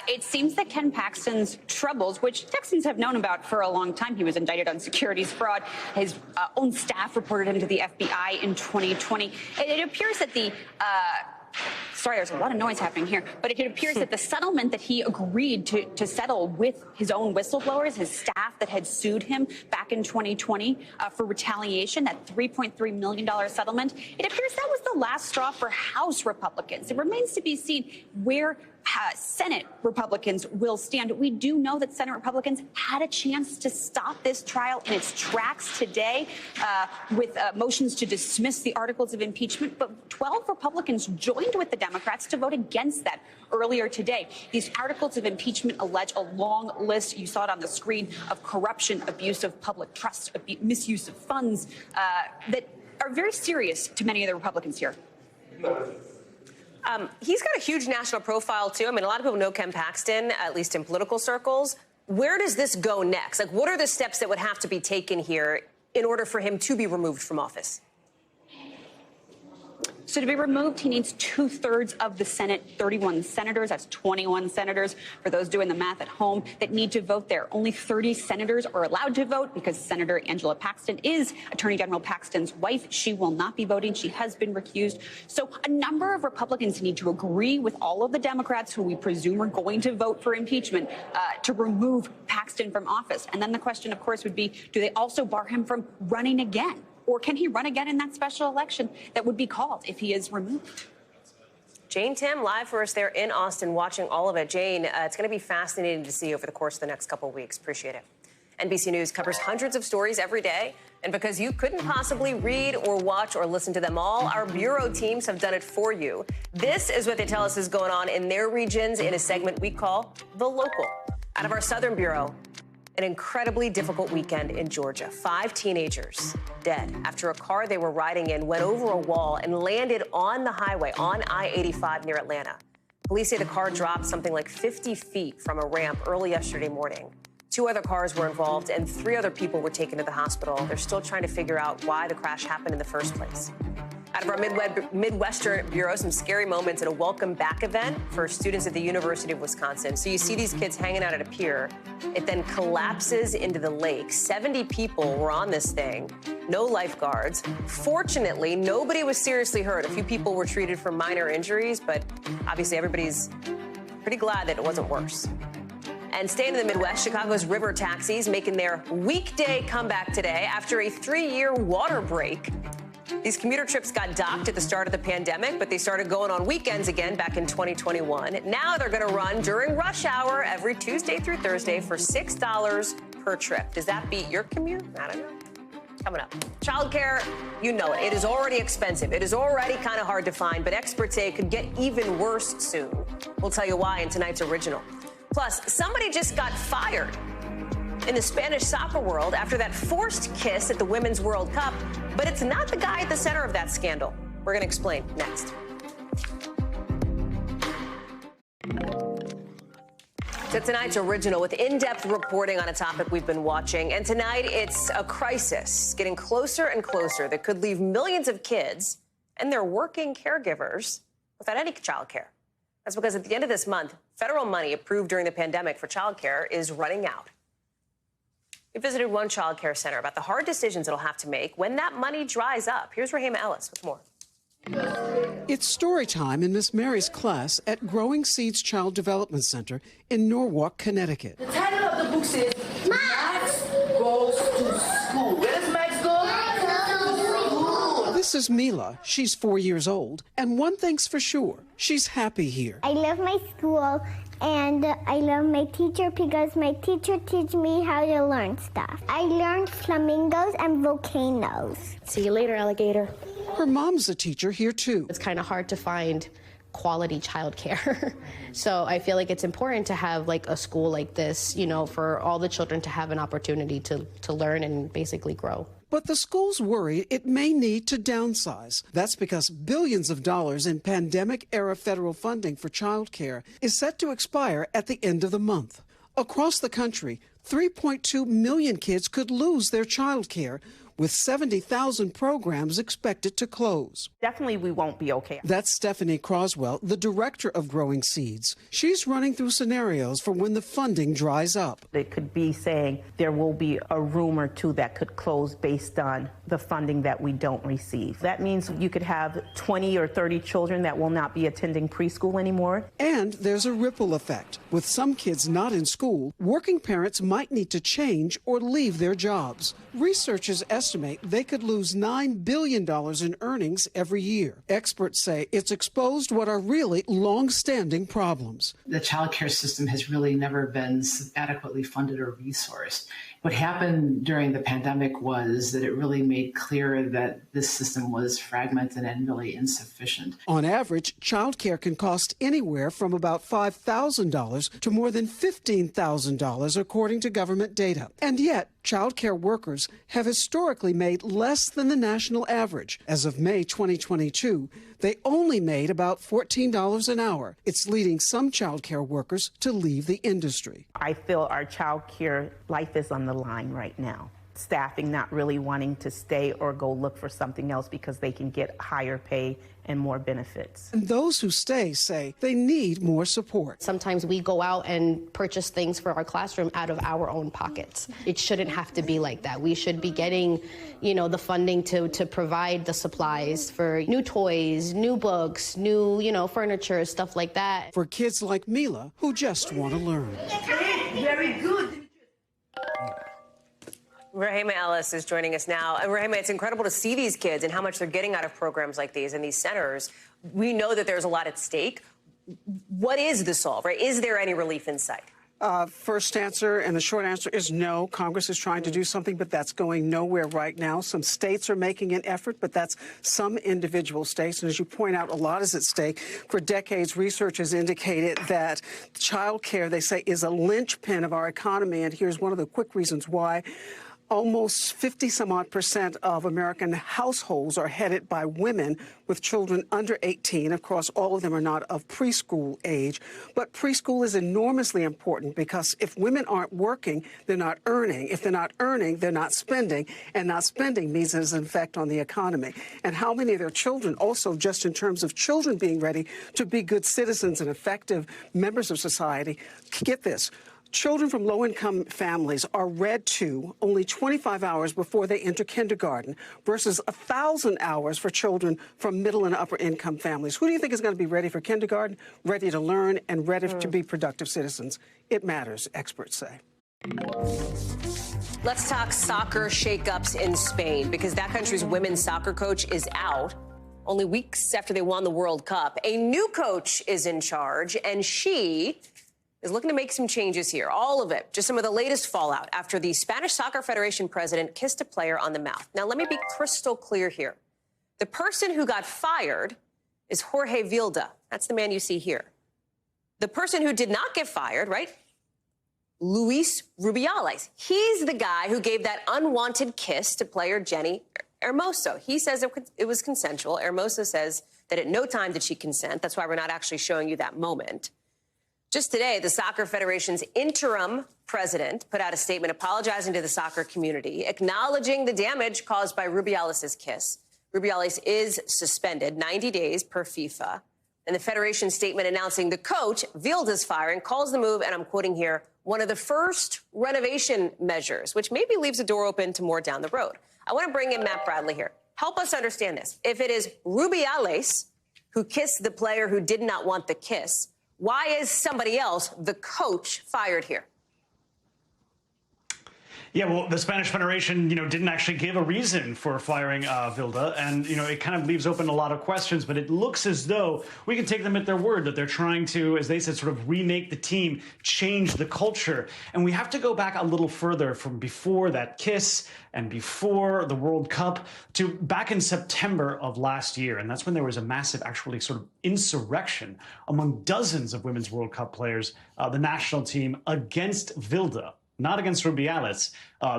it seems that Ken Paxton's troubles, which Texans have known about for a long time, he was indicted on securities fraud. His own staff reported him to the FBI in 2020. It appears that the sorry, there's a lot of noise happening here, but it appears that the settlement that he agreed to settle with his own whistleblowers, his staff that had sued him back in 2020 for retaliation, that $3.3 million settlement, it appears that was the last straw for House Republicans. It remains to be seen where Senate Republicans will stand. We do know that Senate Republicans had a chance to stop this trial in its tracks today with motions to dismiss the articles of impeachment, but 12 Republicans joined with the Democrats to vote against that earlier today. These articles of impeachment allege a long list, you saw it on the screen, of corruption, abuse of public trust, misuse of funds that are very serious to many of the Republicans here. He's got a huge national profile, too. I mean, a lot of people know Ken Paxton, at least in political circles. Where does this go next? Like, what are the steps that would have to be taken here in order for him to be removed from office? So to be removed, he needs 2/3 of the Senate, 31 senators. That's 21 senators, for those doing the math at home, that need to vote there. Only 30 senators are allowed to vote because Senator Angela Paxton is Attorney General Paxton's wife. She will not be voting. She has been recused. So a number of Republicans need to agree with all of the Democrats who we presume are going to vote for impeachment to remove Paxton from office. And then the question, of course, would be, do they also bar him from running again? Or can he run again in that special election that would be called if he is removed? Jane Tim, live for us there in Austin, watching all of it. Jane, it's going to be fascinating to see over the course of the next couple of weeks. Appreciate it. NBC News covers hundreds of stories every day. And because you couldn't possibly read or watch or listen to them all, our bureau teams have done it for you. This is what they tell us is going on in their regions in a segment we call The Local. Out of our Southern Bureau, an incredibly difficult weekend in Georgia. 5 teenagers dead after a car they were riding in went over a wall and landed on the highway on I-85 near Atlanta. Police say the car dropped something like 50 feet from a ramp early yesterday morning. 2 other cars were involved and 3 other people were taken to the hospital. They're still trying to figure out why the crash happened in the first place. Out of our Midwestern Bureau, some scary moments at a welcome back event for students at the University of Wisconsin. So you see these kids hanging out at a pier. It then collapses into the lake. 70 people were on this thing, no lifeguards. Fortunately, nobody was seriously hurt. A few people were treated for minor injuries, but obviously everybody's pretty glad that it wasn't worse. And staying in the Midwest, Chicago's river taxis making their weekday comeback today after a 3-year water break. These commuter trips got docked at the start of the pandemic, but they started going on weekends again back in 2021. Now they're going to run during rush hour every Tuesday through Thursday for $6 per trip. Does that beat your commute? I don't know. Coming up, childcare, you know it. It is already expensive. It is already kind of hard to find, but experts say it could get even worse soon. We'll tell you why in tonight's Original. Plus, somebody just got fired in the Spanish soccer world after that forced kiss at the Women's World Cup, but it's not the guy at the center of that scandal. We're going to explain next. So tonight's Original with in-depth reporting on a topic we've been watching. And tonight, it's a crisis getting closer and closer that could leave millions of kids and their working caregivers without any child care. That's because at the end of this month, federal money approved during the pandemic for child care is running out. We visited one child care center about the hard decisions it'll have to make when that money dries up. Here's Rahima Ellis with more. It's story time in Miss Mary's class at Growing Seeds Child Development Center in Norwalk, Connecticut. The title of the book says, Max Goes to School. Where does Max go? This is Mila. She's 4 years old, and one thing's for sure, she's happy here. I love my school, and I love my teacher because my teacher teaches me how to learn stuff. I learned flamingos and volcanoes. See you later, alligator. Her mom's a teacher here, too. It's kind of hard to find quality childcare. So I feel like it's important to have like a school like this, you know, for all the children to have an opportunity to learn and basically grow. But the schools worry it may need to downsize. That's because billions of dollars in pandemic-era federal funding for child care is set to expire at the end of the month. Across the country, 3.2 million kids could lose their child care, with 70,000 programs expected to close. Definitely we won't be okay. That's Stephanie Croswell, the director of Growing Seeds. She's running through scenarios for when the funding dries up. It could be saying there will be a room or two that could close based on the funding that we don't receive. That means you could have 20 or 30 children that will not be attending preschool anymore. And there's a ripple effect. With some kids not in school, working parents might need to change or leave their jobs. Researchers estimate they could lose $9 billion in earnings every year. Experts say it's exposed what are really long-standing problems. The child care system has really never been adequately funded or resourced. What happened during the pandemic was that it really made clear that this system was fragmented and really insufficient. On average, child care can cost anywhere from about $5,000 to more than $15,000, according to government data. And yet, child care workers have historically made less than the national average. As of May 2022, they only made about $14 an hour. It's leading some child care workers to leave the industry. I feel our child care life is on the line right now. staffing not really wanting to stay or go look for something else because they can get higher pay and more benefits. And those who stay say they need more support. Sometimes we go out and purchase things for our classroom out of our own pockets. It shouldn't have to be like that. We should be getting, the funding to provide the supplies for new toys, new books, new, furniture, stuff like that. For kids like Mila who just want to learn. Very good. Rahima Ellis is joining us now. And Rahima, it's incredible to see these kids and how much they're getting out of programs like these and these centers. We know that there's a lot at stake. What is the solve, right? Is there any relief in sight? First answer, and the short answer is no. Congress is trying to do something, but that's going nowhere right now. Some states are making an effort, but that's some individual states. And as you point out, a lot is at stake. For decades, research has indicated that child care, they say, is a linchpin of our economy. And here's one of the quick reasons why. Almost 50-some-odd% of American households are headed by women with children under 18. Of course, all of them are not of preschool age. But preschool is enormously important because if women aren't working, they're not earning. If they're not earning, they're not spending. And not spending means there's an effect on the economy. And how many of their children also, just in terms of children being ready to be good citizens and effective members of society, get this. Children from low-income families are read to only 25 hours before they enter kindergarten versus 1,000 hours for children from middle and upper-income families. Who do you think is going to be ready for kindergarten, ready to learn, and ready to be productive citizens? It matters, experts say. Let's talk soccer shakeups in Spain, because that country's women's soccer coach is out. Only weeks after they won the World Cup, a new coach is in charge, and she is looking to make some changes here. All of it, just some of the latest fallout after the Spanish Soccer Federation president kissed a player on the mouth. Now, let me be crystal clear here. The person who got fired is Jorge Vilda. That's the man you see here. The person who did not get fired, right? Luis Rubiales. He's the guy who gave that unwanted kiss to player Jenny Hermoso. He says it was consensual. Hermoso says that at no time did she consent. That's why we're not actually showing you that moment. Just today, the Soccer Federation's interim president put out a statement apologizing to the soccer community, acknowledging the damage caused by Rubiales' kiss. Rubiales is suspended 90 days per FIFA. And the Federation statement announcing the coach, Vilda's firing, calls the move, and I'm quoting here, one of the first renovation measures, which maybe leaves a door open to more down the road. I want to bring in Matt Bradley here. Help us understand this. If it is Rubiales who kissed the player who did not want the kiss, why is somebody else, the coach, fired here? Yeah, well, the Spanish Federation, didn't actually give a reason for firing Vilda, and it kind of leaves open a lot of questions. But it looks as though we can take them at their word that they're trying to, as they said, sort of remake the team, change the culture. And we have to go back a little further from before that kiss and before the World Cup to back in September of last year, and that's when there was a massive, actually, sort of insurrection among dozens of women's World Cup players, the national team, against Vilda. Not against Rubiales.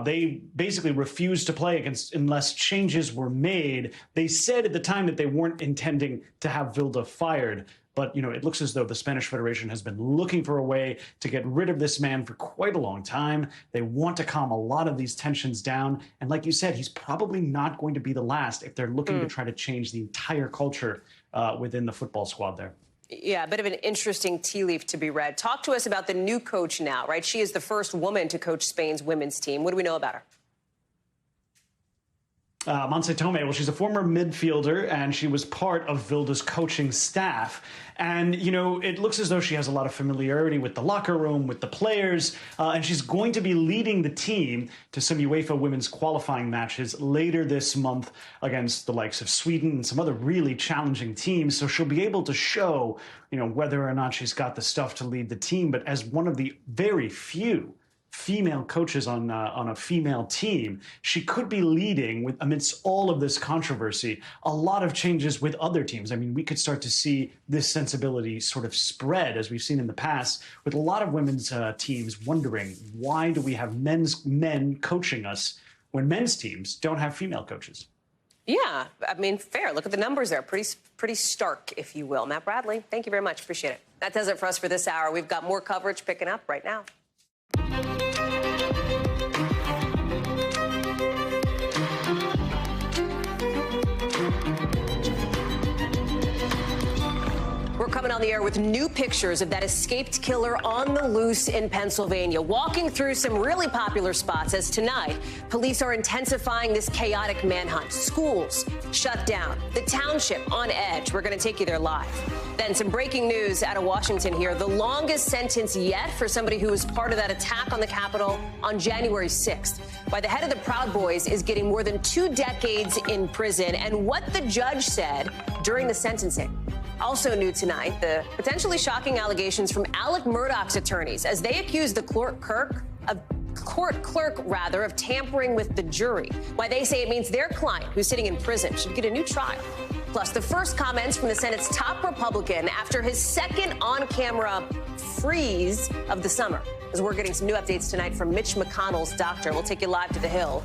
They basically refused to play against unless changes were made. They said at the time that they weren't intending to have Vilda fired. But, it looks as though the Spanish Federation has been looking for a way to get rid of this man for quite a long time. They want to calm a lot of these tensions down. And like you said, he's probably not going to be the last if they're looking to try to change the entire culture within the football squad there. Yeah, a bit of an interesting tea leaf to be read. Talk to us about the new coach now, right? She is the first woman to coach Spain's women's team. What do we know about her? Montse Tomé, well, she's a former midfielder, and she was part of Vilda's coaching staff. And, it looks as though she has a lot of familiarity with the locker room, with the players, and she's going to be leading the team to some UEFA women's qualifying matches later this month against the likes of Sweden and some other really challenging teams. So she'll be able to show, whether or not she's got the stuff to lead the team. But as one of the very few female coaches on a female team, she could be leading, amidst all of this controversy, a lot of changes with other teams. I mean, we could start to see this sensibility sort of spread, as we've seen in the past, with a lot of women's teams wondering, why do we have men coaching us when men's teams don't have female coaches? Yeah, I mean, fair. Look at the numbers there. Pretty stark, if you will. Matt Bradley, thank you very much. Appreciate it. That does it for us for this hour. We've got more coverage picking up right now. coming on the air with new pictures of that escaped killer on the loose in Pennsylvania, walking through some really popular spots as tonight police are intensifying this chaotic manhunt. Schools shut down, the township on edge. We're going to take you there live. Then some breaking news out of Washington here. The longest sentence yet for somebody who was part of that attack on the Capitol on January 6th. Why the head of the Proud Boys is getting more than 2 decades in prison and what the judge said during the sentencing. Also new tonight, the potentially shocking allegations from Alec Murdaugh's attorneys as they accuse the court clerk of tampering with the jury. Why they say it means their client, who's sitting in prison, should get a new trial. Plus, the first comments from the Senate's top Republican after his second on-camera freeze of the summer. As we're getting some new updates tonight from Mitch McConnell's doctor. We'll take you live to the Hill.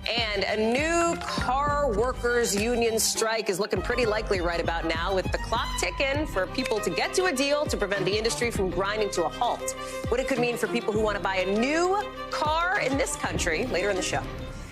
And a new car workers union strike is looking pretty likely right about now, with the clock ticking for people to get to a deal to prevent the industry from grinding to a halt. What it could mean for people who want to buy a new car in this country later in the show.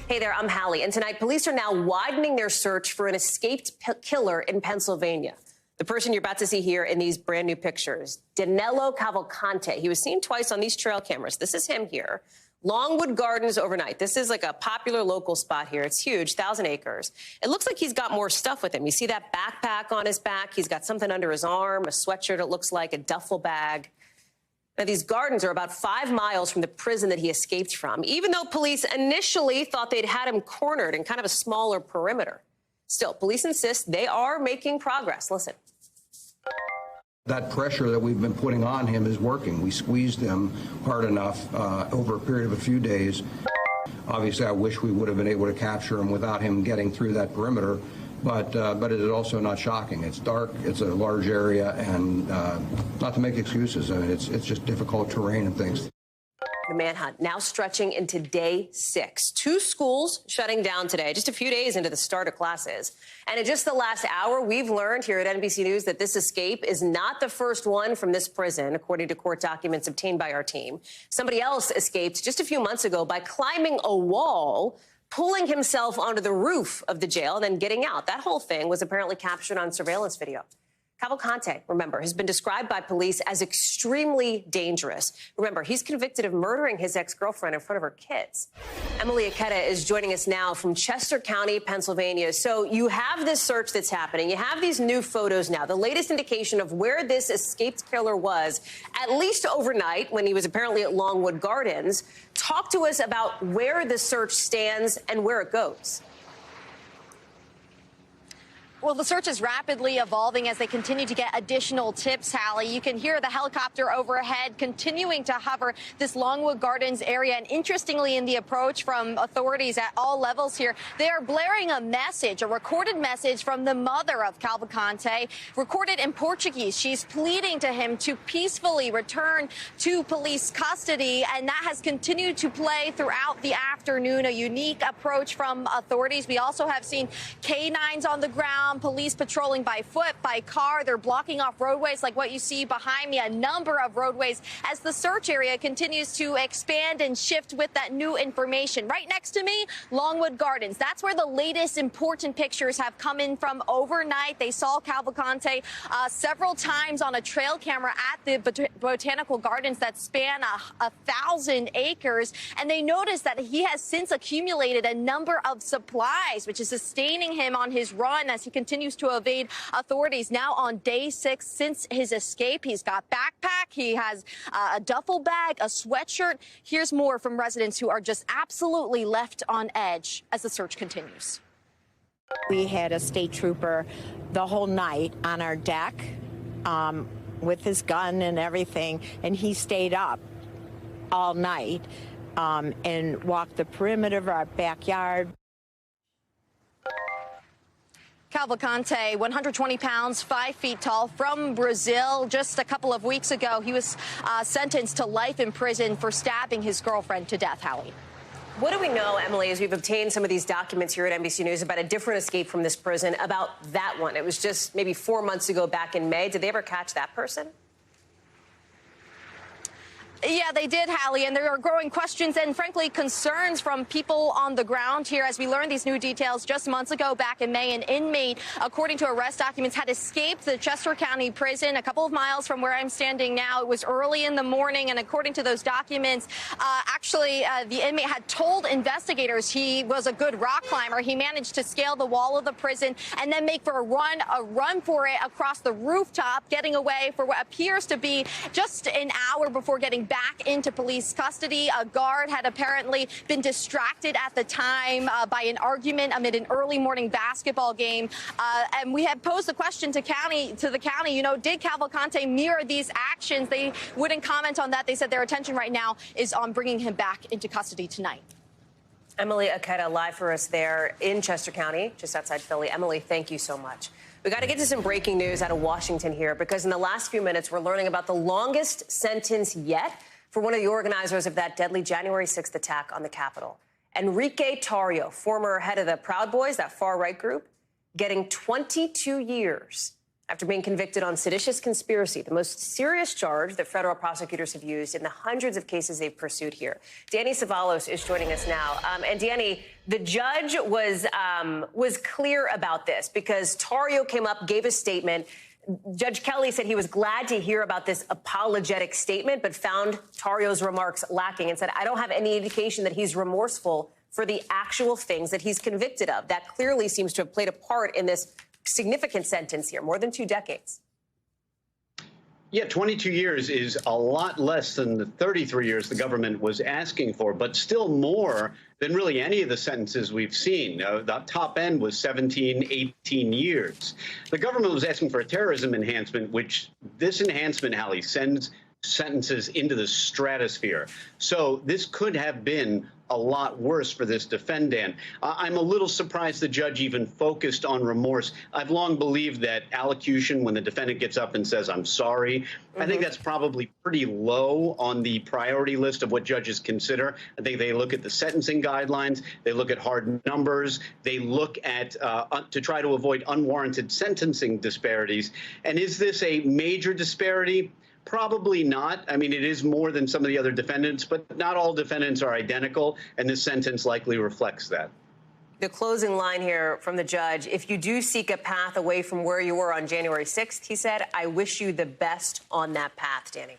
Hey there, I'm Hallie, and tonight police are now widening their search for an escaped killer in Pennsylvania. The person you're about to see here in these brand new pictures, Danilo Cavalcante. He was seen twice on these trail cameras. This is him here. Longwood Gardens overnight. This is like a popular local spot here. It's huge, 1,000 acres. It looks like he's got more stuff with him. You see that backpack on his back? He's got something under his arm, a sweatshirt, it looks like, a duffel bag. Now, these gardens are about 5 miles from the prison that he escaped from, even though police initially thought they'd had him cornered in kind of a smaller perimeter. Still, police insist they are making progress. Listen. That pressure that we've been putting on him is working. We squeezed him hard enough over a period of a few days. Obviously, I wish we would have been able to capture him without him getting through that perimeter, but it is also not shocking. It's dark, it's a large area, and not to make excuses. I mean, it's just difficult terrain and things. The manhunt now stretching into day 6. 2 schools shutting down today, just a few days into the start of classes. And in just the last hour, we've learned here at NBC News that this escape is not the first one from this prison, according to court documents obtained by our team. Somebody else escaped just a few months ago by climbing a wall, pulling himself onto the roof of the jail, and then getting out. That whole thing was apparently captured on surveillance video. Cavalcante, remember, has been described by police as extremely dangerous. Remember, he's convicted of murdering his ex-girlfriend in front of her kids. Emily Aketa is joining us now from Chester County, Pennsylvania. So you have this search that's happening. You have these new photos now, the latest indication of where this escaped killer was, at least overnight when he was apparently at Longwood Gardens. Talk to us about where the search stands and where it goes. Well, the search is rapidly evolving as they continue to get additional tips, Hallie. You can hear the helicopter overhead continuing to hover this Longwood Gardens area. And interestingly, in the approach from authorities at all levels here, they are blaring a message, a recorded message from the mother of Cavalcante, recorded in Portuguese. She's pleading to him to peacefully return to police custody. And that has continued to play throughout the afternoon, a unique approach from authorities. We also have seen canines on the ground. Police patrolling by foot, by car. They're blocking off roadways like what you see behind me, a number of roadways as the search area continues to expand and shift with that new information. Right next to me, Longwood Gardens. That's where the latest important pictures have come in from overnight. They saw Cavalcante several times on a trail camera at the botanical gardens that span 1,000 acres. And they noticed that he has since accumulated a number of supplies, which is sustaining him on his run as he continues to evade authorities. Now on day 6 since his escape, he's got backpack, he has a duffel bag, a sweatshirt. Here's more from residents who are just absolutely left on edge as the search continues. We had a state trooper the whole night on our deck with his gun and everything, and he stayed up all night and walked the perimeter of our backyard. Cavalcante, 120 pounds, 5 feet tall, from Brazil. Just a couple of weeks ago, he was sentenced to life in prison for stabbing his girlfriend to death, Hallie. What do we know, Emily, as we've obtained some of these documents here at NBC News about a different escape from this prison, about that one? It was just maybe 4 months ago back in May. Did they ever catch that person? Yeah, they did, Hallie, and there are growing questions and, frankly, concerns from people on the ground here as we learned these new details just months ago. Back in May, an inmate, according to arrest documents, had escaped the Chester County prison a couple of miles from where I'm standing now. It was early in the morning, and according to those documents, the inmate had told investigators he was a good rock climber. He managed to scale the wall of the prison and then make for a run for it across the rooftop, getting away for what appears to be just an hour before getting back into police custody. A guard had apparently been distracted at the time by an argument amid an early morning basketball game. And we had posed the question to the county, you know, did Cavalcante mirror these actions? They wouldn't comment on that. They said their attention right now is on bringing him back into custody tonight. Emily Aketa live for us there in Chester County, just outside Philly. Emily, thank you so much. We got to get to some breaking news out of Washington here, because in the last few minutes, we're learning about the longest sentence yet for one of the organizers of that deadly January 6th attack on the Capitol. Enrique Tarrio, former head of the Proud Boys, that far-right group, getting 22 years after being convicted on seditious conspiracy, the most serious charge that federal prosecutors have used in the hundreds of cases they've pursued here. Danny Savalos is joining us now. And Danny, the judge was clear about this because Tarrio came up, gave a statement. Judge Kelly said he was glad to hear about this apologetic statement, but found Tarrio's remarks lacking and said, I don't have any indication that he's remorseful for the actual things that he's convicted of. That clearly seems to have played a part in this significant sentence here, more than 2 decades. Yeah, 22 years is a lot less than the 33 years the government was asking for, but still more than really any of the sentences we've seen. The top end was 17, 18 years. The government was asking for a terrorism enhancement, which this enhancement, Hallie, sends sentences into the stratosphere. So this could have been a lot worse for this defendant. I'm a little surprised the judge even focused on remorse. I've long believed that allocution, when the defendant gets up and says, I'm sorry, I think that's probably pretty low on the priority list of what judges consider. I think they look at the sentencing guidelines, they look at hard numbers, they look at to try to avoid unwarranted sentencing disparities. And is this a major disparity? Probably not. I mean, it is more than some of the other defendants, but not all defendants are identical, and this sentence likely reflects that. The closing line here from the judge, if you do seek a path away from where you were on January 6th, he said, I wish you the best on that path, Danny.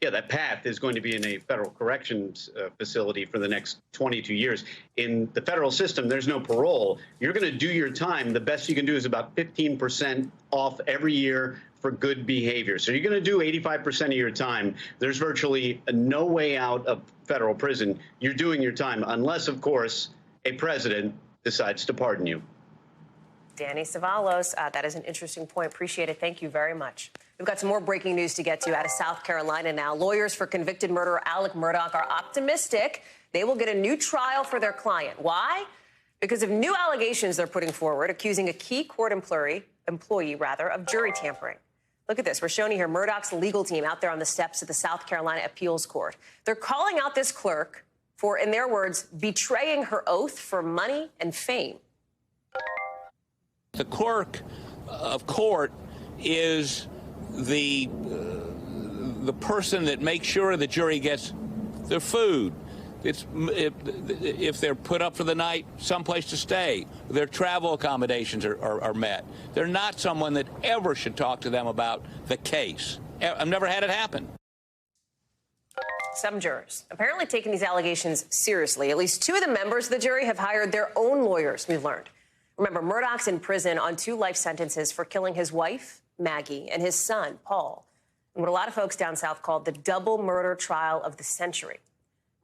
Yeah, that path is going to be in a federal corrections facility for the next 22 years. In the federal system, there's no parole. You're going to do your time. The best you can do is about 15% off every year for good behavior. So you're going to do 85% of your time. There's virtually no way out of federal prison. You're doing your time, unless, of course, a president decides to pardon you. Danny Savalos, that is an interesting point. Appreciate it. Thank you very much. We've got some more breaking news to get to out of South Carolina now. Lawyers for convicted murderer Alec Murdaugh are optimistic they will get a new trial for their client. Why? Because of new allegations they're putting forward, accusing a key court employee of jury tampering. Look at this. We're showing you here Murdaugh's legal team out there on the steps of the South Carolina Appeals Court. They're calling out this clerk for, in their words, betraying her oath for money and fame. The clerk of court is the person that makes sure the jury gets their food. If they're put up for the night, someplace to stay, their travel accommodations are met. They're not someone that ever should talk to them about the case. I've never had it happen. Some jurors apparently taking these allegations seriously. At least 2 of the members of the jury have hired their own lawyers, we've learned. Remember, Murdaugh's in prison on 2 life sentences for killing his wife, Maggie, and his son, Paul, in what a lot of folks down south called the double murder trial of the century.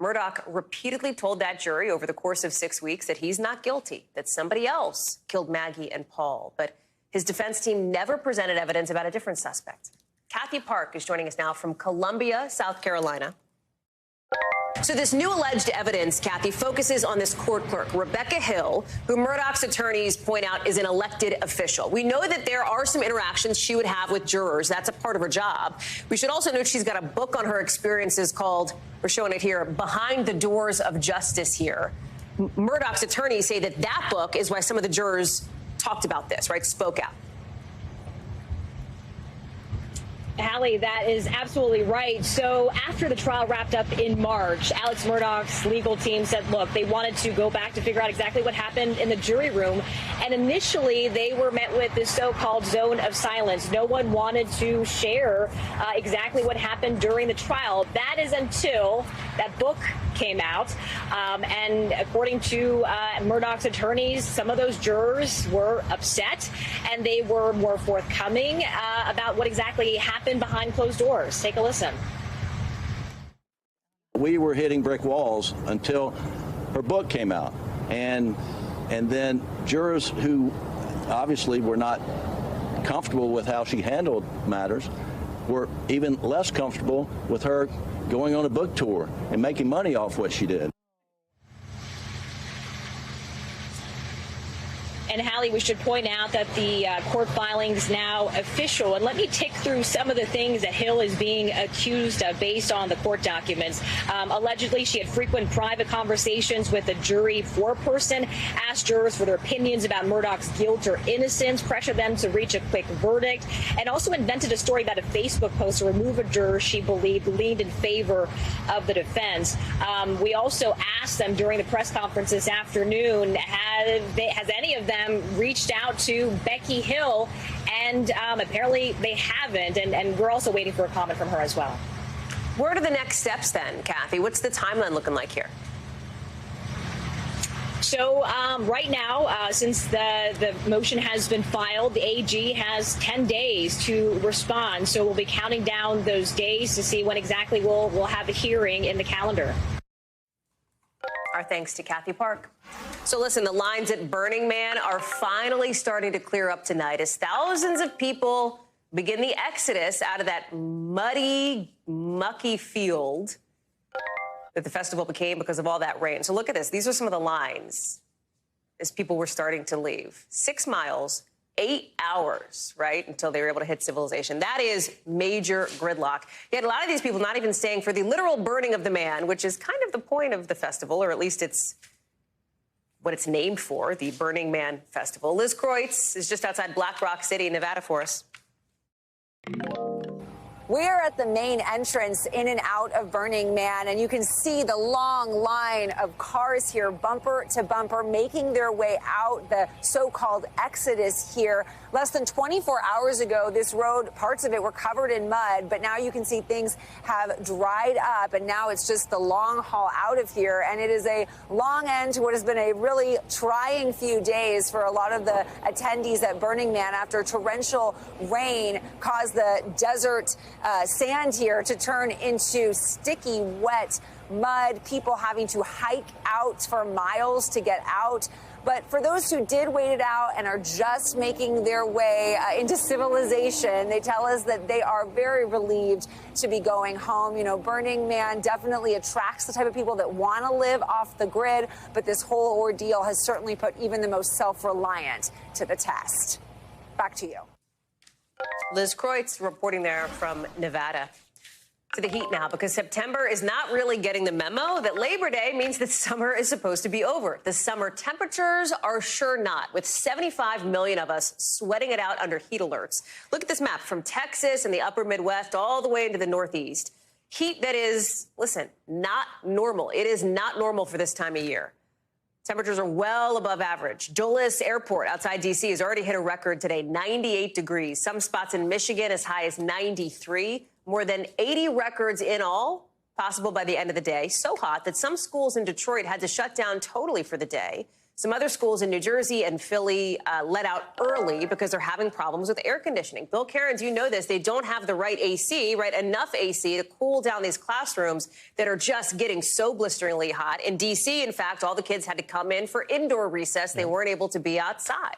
Murdaugh repeatedly told that jury over the course of 6 weeks that he's not guilty, that somebody else killed Maggie and Paul. But his defense team never presented evidence about a different suspect. Kathy Park is joining us now from Columbia, South Carolina. So this new alleged evidence, Kathy, focuses on this court clerk, Rebecca Hill, who Murdaugh's attorneys point out is an elected official. We know that there are some interactions she would have with jurors. That's a part of her job. We should also note she's got a book on her experiences called, we're showing it here, Behind the Doors of Justice here. Murdaugh's attorneys say that that book is why some of the jurors talked about this, right, spoke out. Hallie, that is absolutely right. So after the trial wrapped up in March, Alex Murdaugh's legal team said, look, they wanted to go back to figure out exactly what happened in the jury room. And initially, they were met with this so-called zone of silence. No one wanted to share exactly what happened during the trial. That is until that book came out. And according to Murdaugh's attorneys, some of those jurors were upset and they were more forthcoming about what exactly happened behind closed doors. Take a listen. We were hitting brick walls until her book came out. And then jurors who obviously were not comfortable with how she handled matters were even less comfortable with her going on a book tour and making money off what she did. And Hallie, we should point out that the court filing is now official. And let me tick through some of the things that Hill is being accused of based on the court documents. Allegedly, she had frequent private conversations with a jury foreperson, asked jurors for their opinions about Murdaugh's guilt or innocence, pressured them to reach a quick verdict, and also invented a story about a Facebook post to remove a juror she believed leaned in favor of the defense. We also asked them during the press conference this afternoon, has any of them reached out to Becky Hill, and apparently they haven't, and we're also waiting for a comment from her as well. Where are the next steps then, Kathy? What's the timeline looking like here? So right now, since the motion has been filed, the AG has 10 days to respond. So we'll be counting down those days to see when exactly we'll have a hearing in the calendar. Our thanks to Kathy Park. So listen, the lines at Burning Man are finally starting to clear up tonight as thousands of people begin the exodus out of that muddy, mucky field that the festival became because of all that rain. So look at this. These are some of the lines as people were starting to leave. 6 miles, 8 hours, right, until they were able to hit civilization. That is major gridlock. Yet a lot of these people not even staying for the literal burning of the man, which is kind of the point of the festival, or at least it's what it's named for, the Burning Man Festival. Liz Kreutz is just outside Black Rock City, Nevada for us. We're at the main entrance in and out of Burning Man, and you can see the long line of cars here, bumper to bumper, making their way out, the so-called exodus here. Less than 24 hours ago, this road, parts of it were covered in mud, but now you can see things have dried up, and now it's just the long haul out of here. And it is a long end to what has been a really trying few days for a lot of the attendees at Burning Man after torrential rain caused the desert sand here to turn into sticky, wet mud, people having to hike out for miles to get out. But for those who did wait it out and are just making their way into civilization, they tell us that they are very relieved to be going home. You know, Burning Man definitely attracts the type of people that want to live off the grid, but this whole ordeal has certainly put even the most self-reliant to the test. Back to you. Liz Kreutz reporting there from Nevada. To the heat now, because September is not really getting the memo that Labor Day means that summer is supposed to be over. The summer temperatures are sure not, with 75 million of us sweating it out under heat alerts. Look at this map from Texas and the upper Midwest all the way into the Northeast. Heat that is, listen, not normal. It is not normal for this time of year. Temperatures are well above average. Dulles Airport outside D.C. has already hit a record today, 98 degrees. Some spots in Michigan as high as 93. More than 80 records in all, possible by the end of the day. So hot that some schools in Detroit had to shut down totally for the day. Some other schools in New Jersey and Philly let out early because they're having problems with air conditioning. Bill Cairns, you know this. They don't have the right AC, right? Enough AC to cool down these classrooms that are just getting so blisteringly hot. In D.C., in fact, all the kids had to come in for indoor recess. They weren't able to be outside.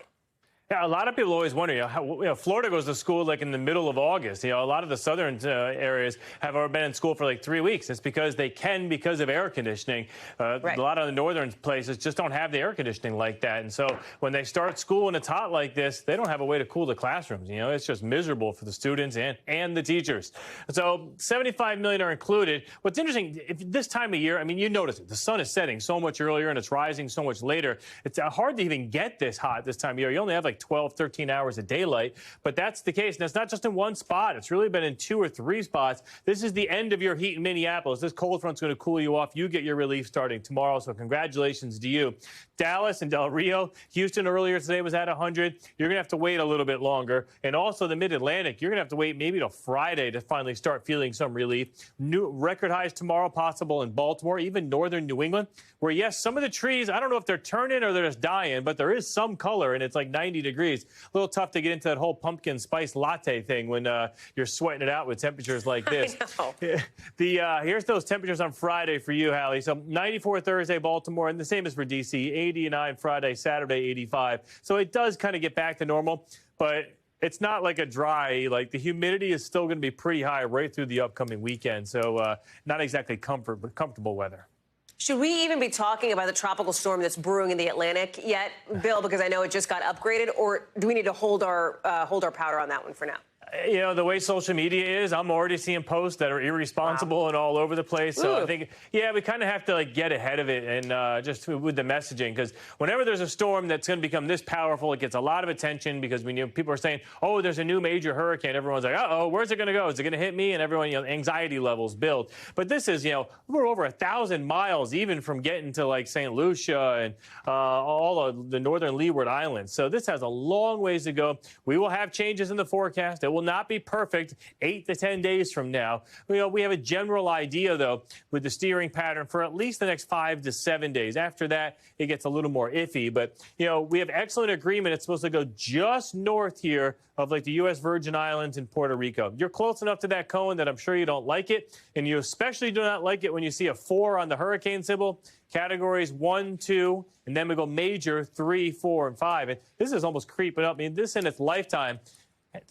Yeah, a lot of people always wonder, how, Florida goes to school like in the middle of August. A lot of the southern areas have already been in school for like 3 weeks. It's because they can because of air conditioning. Right. A lot of the northern places just don't have the air conditioning like that. And so when they start school and it's hot like this, they don't have a way to cool the classrooms. It's just miserable for the students and the teachers. So 75 million are included. What's interesting, this time of year, I mean, you notice it. The sun is setting so much earlier and it's rising so much later. It's hard to even get this hot this time of year. You only have like like 12, 13 hours of daylight. But that's the case. And it's not just in one spot. It's really been in 2 or 3 spots. This is the end of your heat in Minneapolis. This cold front's going to cool you off. You get your relief starting tomorrow. So congratulations to you. Dallas and Del Rio, Houston earlier today was at 100. You're going to have to wait a little bit longer. And also the Mid-Atlantic, you're going to have to wait maybe till Friday to finally start feeling some relief. New record highs tomorrow possible in Baltimore, even northern New England, where, yes, some of the trees, I don't know if they're turning or they're just dying, but there is some color, and it's like 90 degrees. A little tough to get into that whole pumpkin spice latte thing when you're sweating it out with temperatures like this. Here's those temperatures on Friday for you, Hallie. So 94 Thursday, Baltimore, and the same as for D.C., 89 Friday, Saturday, 85. So it does kind of get back to normal, but it's not like a dry, like the humidity is still going to be pretty high right through the upcoming weekend. So not exactly comfortable weather. Should we even be talking about the tropical storm that's brewing in the Atlantic yet, Bill, because I know it just got upgraded, or do we need to hold our powder on that one for now? You know, the way social media is, I'm already seeing posts that are irresponsible and all over the place. So I think, yeah, we kind of have to like get ahead of it and just with the messaging, because whenever there's a storm that's going to become this powerful, it gets a lot of attention because when people are saying, oh, there's a new major hurricane, everyone's like, uh-oh, where's it going to go? Is it going to hit me? And everyone, anxiety levels build. But this is, we're over 1,000 miles even from getting to like St. Lucia and all of the northern Leeward Islands. So this has a long ways to go. We will have changes in the forecast. It will not be perfect 8 to 10 days from now. We have a general idea, though, with the steering pattern for at least the next 5 to 7 days. After that, it gets a little more iffy. But, we have excellent agreement. It's supposed to go just north here of like the U.S. Virgin Islands and Puerto Rico. You're close enough to that cone that I'm sure you don't like it. And you especially do not like it when you see a 4 on the hurricane symbol. Categories 1, 2, and then we go major 3, 4, and 5. And this is almost creeping up. I mean, this in its lifetime.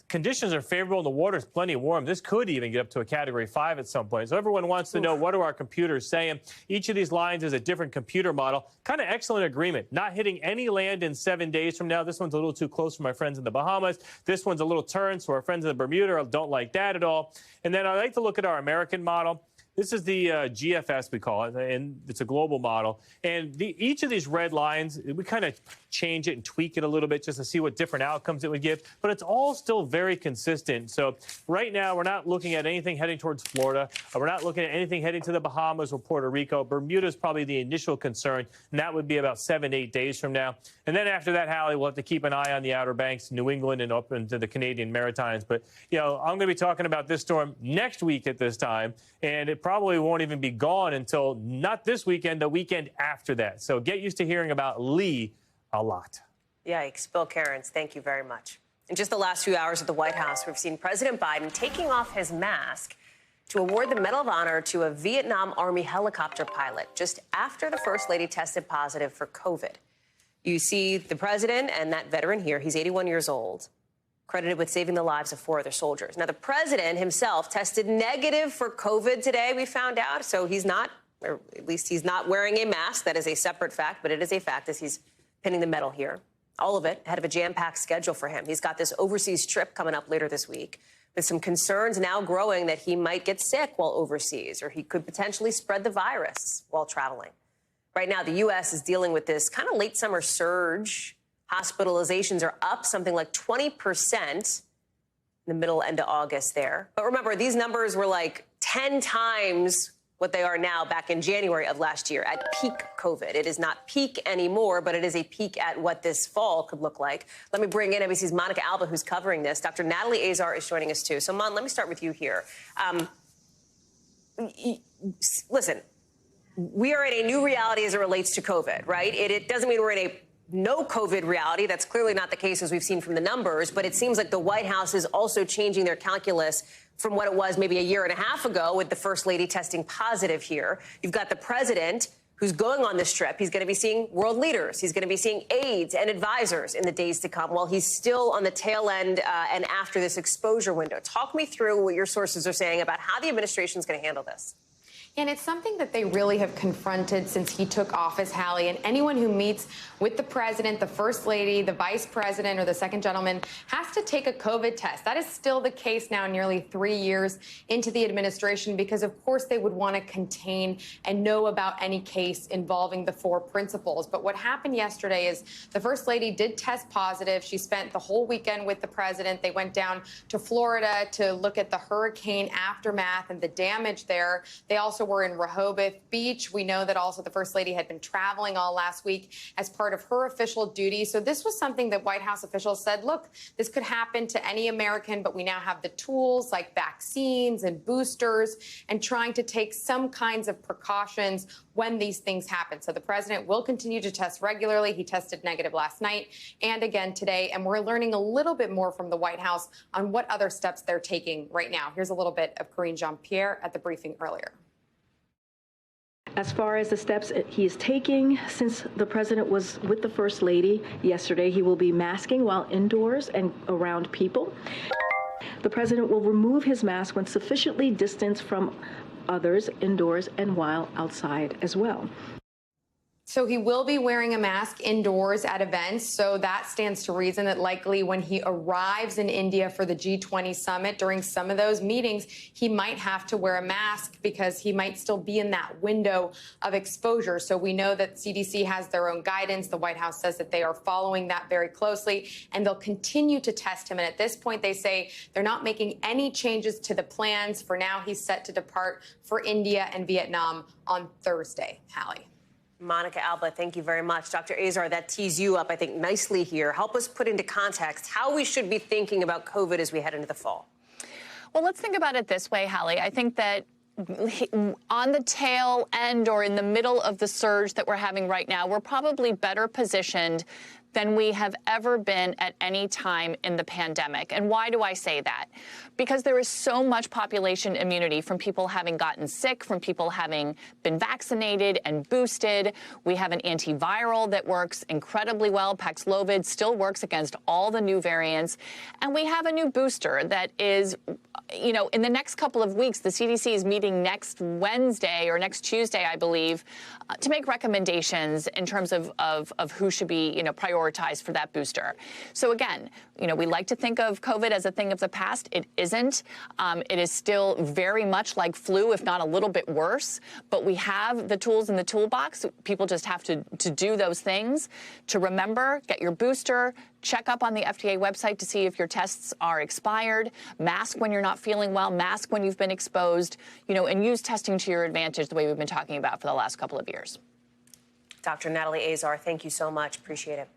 Conditions are favorable and the water's plenty warm. This could even get up to a Category 5 at some point. So everyone wants to know, what are our computers saying? Each of these lines is a different computer model. Kind of excellent agreement. Not hitting any land in 7 days from now. This one's a little too close for my friends in the Bahamas. This one's a little turn, so our friends in the Bermuda don't like that at all. And then I like to look at our American model. This is the GFS, we call it, and it's a global model. And each of these red lines, we kind of change it and tweak it a little bit just to see what different outcomes it would give. But it's all still very consistent. So right now, we're not looking at anything heading towards Florida. We're not looking at anything heading to the Bahamas or Puerto Rico. Bermuda is probably the initial concern, and that would be about 7 to 8 days from now. And then after that, Hallie, we'll have to keep an eye on the Outer Banks, New England, and up into the Canadian Maritimes. But, I'm going to be talking about this storm next week at this time, and it probably won't even be gone until not this weekend, the weekend after that. So get used to hearing about Lee a lot. Yikes. Bill Cairns, thank you very much. In just the last few hours at the White House, we've seen President Biden taking off his mask to award the Medal of Honor to a Vietnam Army helicopter pilot just after the First Lady tested positive for COVID. You see the president and that veteran here. He's 81 years old, credited with saving the lives of 4 other soldiers. Now, the president himself tested negative for COVID today, we found out. So he's not, or at least he's not wearing a mask. That is a separate fact, but it is a fact as he's pinning the medal here. All of it ahead of a jam-packed schedule for him. He's got this overseas trip coming up later this week, with some concerns now growing that he might get sick while overseas, or he could potentially spread the virus while traveling. Right now, the U.S. is dealing with this kind of late summer surge. Hospitalizations are up something like 20% in the middle, end of August there. But remember, these numbers were like 10 times what they are now back in January of last year at peak COVID. It is not peak anymore, but it is a peak at what this fall could look like. Let me bring in NBC's Monica Alba, who's covering this. Dr. Natalie Azar is joining us, too. So, Mon, let me start with you here. Listen, we are in a new reality as it relates to COVID, right? It doesn't mean we're in a no COVID reality. That's clearly not the case, as we've seen from the numbers. But it seems like the White House is also changing their calculus from what it was maybe a year and a half ago with the First Lady testing positive here. You've got the president who's going on this trip. He's going to be seeing world leaders. He's going to be seeing aides and advisors in the days to come while he's still on the tail end and after this exposure window. Talk me through what your sources are saying about how the administration is going to handle this. And it's something that they really have confronted since he took office, Hallie. And anyone who meets with the president, the first lady, the vice president, or the second gentleman has to take a COVID test. That is still the case now, nearly 3 years into the administration, because of course they would want to contain and know about any case involving the four principals. But what happened yesterday is the first lady did test positive. She spent the whole weekend with the president. They went down to Florida to look at the hurricane aftermath and the damage there. They also were in Rehoboth Beach. We know that also the First Lady had been traveling all last week as part of her official duty. So this was something that White House officials said, look, this could happen to any American, but we now have the tools like vaccines and boosters and trying to take some kinds of precautions when these things happen. So the president will continue to test regularly. He tested negative last night and again today. And we're learning a little bit more from the White House on what other steps they're taking right now. Here's a little bit of Karine Jean-Pierre at the briefing earlier. As far as the steps he is taking, since the president was with the First Lady yesterday, he will be masking while indoors and around people. The president will remove his mask when sufficiently distanced from others indoors and while outside as well. So he will be wearing a mask indoors at events. So that stands to reason that likely when he arrives in India for the G20 summit, during some of those meetings, he might have to wear a mask because he might still be in that window of exposure. So we know that CDC has their own guidance. The White House says that they are following that very closely and they'll continue to test him. And at this point, they say they're not making any changes to the plans. For now, he's set to depart for India and Vietnam on Thursday. Hallie. Monica Alba, thank you very much. Dr. Azar, that tees you up, I think, nicely here. Help us put into context how we should be thinking about COVID as we head into the fall. Well, let's think about it this way, Hallie. I think that on the tail end or in the middle of the surge that we're having right now, we're probably better positioned than we have ever been at any time in the pandemic. And why do I say that? Because there is so much population immunity from people having gotten sick, from people having been vaccinated and boosted. We have an antiviral that works incredibly well. Paxlovid still works against all the new variants. And we have a new booster that is, you know, in the next couple of weeks, the CDC is meeting next Wednesday or next Tuesday, I believe, to make recommendations in terms of who should be, you know, prioritized for that booster. So again, you know, we like to think of COVID as a thing of the past. It isn't. It is still very much like flu, if not a little bit worse. But we have the tools in the toolbox. People just have to do those things. To remember, get your booster, check up on the FDA website to see if your tests are expired, mask when you're not feeling well, mask when you've been exposed, you know, and use testing to your advantage the way we've been talking about for the last couple of years. Dr. Natalie Azar, thank you so much. Appreciate it.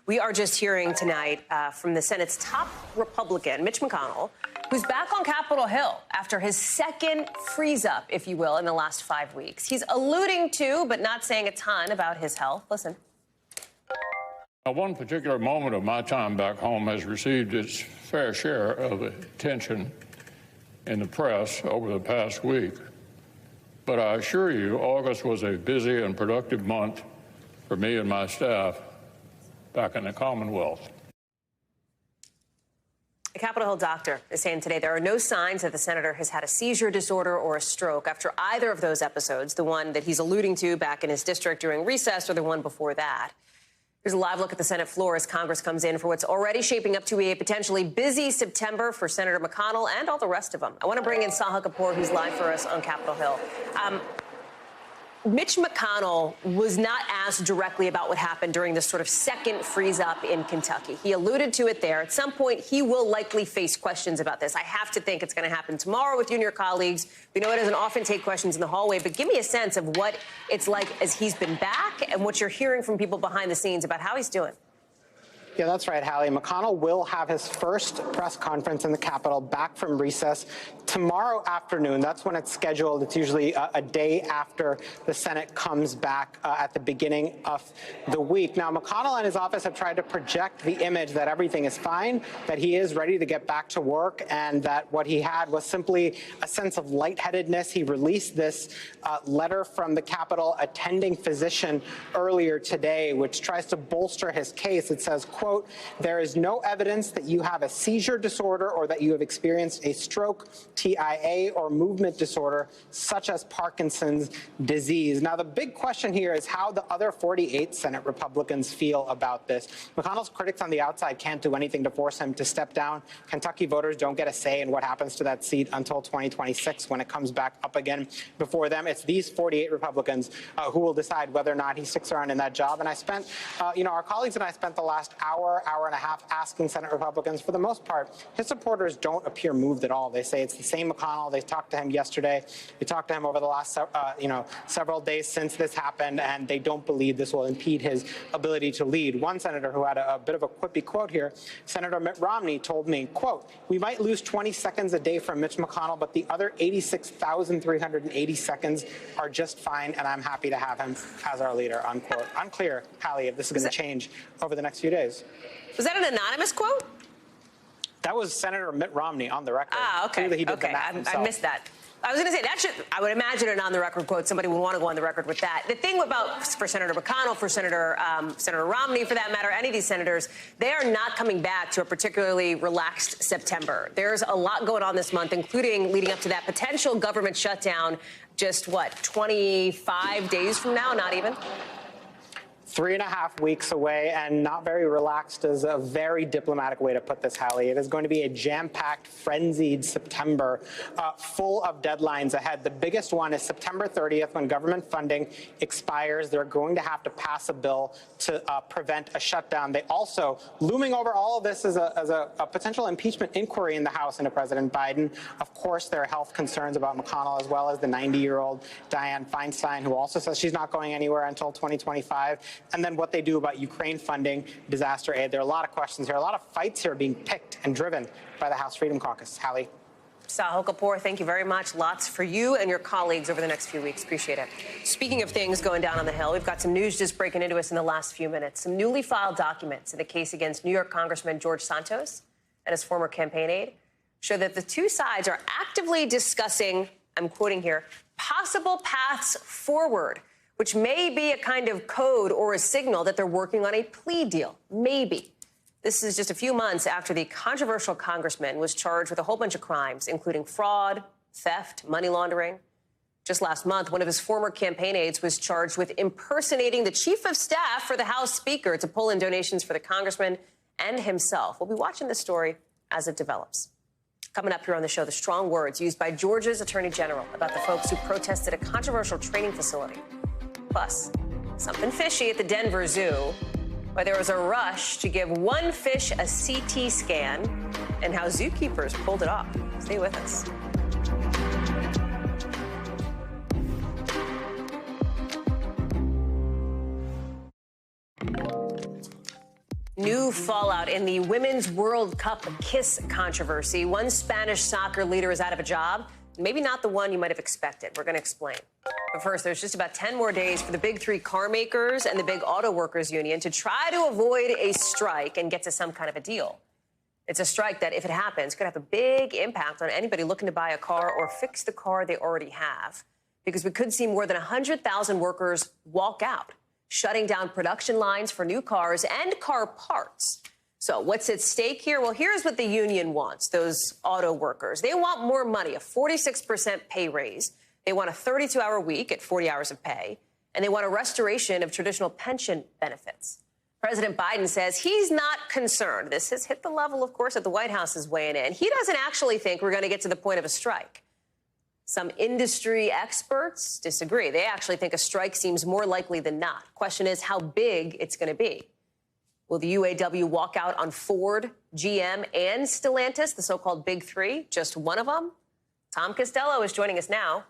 We are just hearing tonight from the Senate's top Republican, Mitch McConnell, who's back on Capitol Hill after his second freeze-up, if you will, in the last 5 weeks. He's alluding to, but not saying a ton about his health. Listen. One particular moment of my time back home has received its fair share of attention in the press over the past week. But I assure you, August was a busy and productive month for me and my staff back in the Commonwealth. A Capitol Hill doctor is saying today there are no signs that the senator has had a seizure disorder or a stroke after either of those episodes, the one that he's alluding to back in his district during recess or the one before that. Here's a live look at the Senate floor as Congress comes in for what's already shaping up to be a potentially busy September for Senator McConnell and all the rest of them. I want to bring in Saha Kapoor, who's live for us on Capitol Hill. Mitch McConnell was not asked directly about what happened during this sort of second freeze-up in Kentucky. He alluded to it there. At some point, he will likely face questions about this. I have to think it's going to happen tomorrow with you and your colleagues. We know it doesn't often take questions in the hallway, but give me a sense of what it's like as he's been back and what you're hearing from people behind the scenes about how he's doing. Yeah, that's right, Hallie. McConnell will have his first press conference in the Capitol back from recess tomorrow afternoon. That's when it's scheduled. It's usually a day after the Senate comes back at the beginning of the week. Now, McConnell and his office have tried to project the image that everything is fine, that he is ready to get back to work, and that what he had was simply a sense of lightheadedness. He released this letter from the Capitol attending physician earlier today, which tries to bolster his case. It says, quote, quote, "There is no evidence that you have a seizure disorder or that you have experienced a stroke, TIA, or movement disorder, such as Parkinson's disease." Now, the big question here is how the other 48 Senate Republicans feel about this. McConnell's critics on the outside can't do anything to force him to step down. Kentucky voters don't get a say in what happens to that seat until 2026 when it comes back up again before them. It's these 48 Republicans who will decide whether or not he sticks around in that job. And I spent, our colleagues and I spent the last hour and a half asking Senate Republicans. For the most part, his supporters don't appear moved at all. They say it's the same McConnell. They talked to him yesterday. They talked to him over the last, several days since this happened, and they don't believe this will impede his ability to lead. One senator who had a bit of a quippy quote here, Senator Mitt Romney, told me, quote, "We might lose 20 seconds a day from Mitch McConnell, but the other 86,380 seconds are just fine, and I'm happy to have him as our leader," unquote. Unclear, Hallie, if this is going to change over the next few days. Was that an anonymous quote? That was Senator Mitt Romney on the record. Ah, okay. Clearly he did okay, the math himself. I missed that. I was going to say, that should, I would imagine an on-the-record quote. Somebody would want to go on the record with that. The thing about, for Senator McConnell, for Senator Romney, for that matter, any of these senators, they are not coming back to a particularly relaxed September. There's a lot going on this month, including leading up to that potential government shutdown just, 25 days from now? Not even? 3.5 weeks away, and not very relaxed is a very diplomatic way to put this, Hallie. It is going to be a jam-packed, frenzied September, full of deadlines ahead. The biggest one is September 30th, when government funding expires. They're going to have to pass a bill to prevent a shutdown. They also, looming over all of this, is a potential impeachment inquiry in the House into President Biden. Of course, there are health concerns about McConnell, as well as the 90-year-old Dianne Feinstein, who also says she's not going anywhere until 2025. And then what they do about Ukraine funding, disaster aid. There are a lot of questions here, a lot of fights here being picked and driven by the House Freedom Caucus. Hallie. Sahil Kapoor, thank you very much. Lots for you and your colleagues over the next few weeks. Appreciate it. Speaking of things going down on the Hill, we've got some news just breaking into us in the last few minutes. Some newly filed documents in the case against New York Congressman George Santos and his former campaign aide show that the two sides are actively discussing, I'm quoting here, possible paths forward, which may be a kind of code or a signal that they're working on a plea deal. Maybe. This is just a few months after the controversial congressman was charged with a whole bunch of crimes, including fraud, theft, money laundering. Just last month, one of his former campaign aides was charged with impersonating the chief of staff for the House Speaker to pull in donations for the congressman and himself. We'll be watching this story as it develops. Coming up here on the show, the strong words used by Georgia's Attorney General about the folks who protested a controversial training facility. Plus, something fishy at the Denver Zoo, where there was a rush to give one fish a CT scan, and how zookeepers pulled it off. Stay with us. New fallout in the Women's World Cup kiss controversy. One Spanish soccer leader is out of a job. Maybe not the one you might have expected. We're going to explain. But first, there's just about 10 more days for the big three car makers and the big auto workers union to try to avoid a strike and get to some kind of a deal. It's a strike that, if it happens, could have a big impact on anybody looking to buy a car or fix the car they already have, because we could see more than 100,000 workers walk out, shutting down production lines for new cars and car parts. So what's at stake here? Well, here's what the union wants, those auto workers. They want more money, a 46% pay raise. They want a 32-hour week at 40 hours of pay. And they want a restoration of traditional pension benefits. President Biden says he's not concerned. This has hit the level, of course, that the White House is weighing in. He doesn't actually think we're going to get to the point of a strike. Some industry experts disagree. They actually think a strike seems more likely than not. Question is how big it's going to be. Will the UAW walk out on Ford, GM, and Stellantis, the so-called Big Three, just one of them? Tom Costello is joining us now.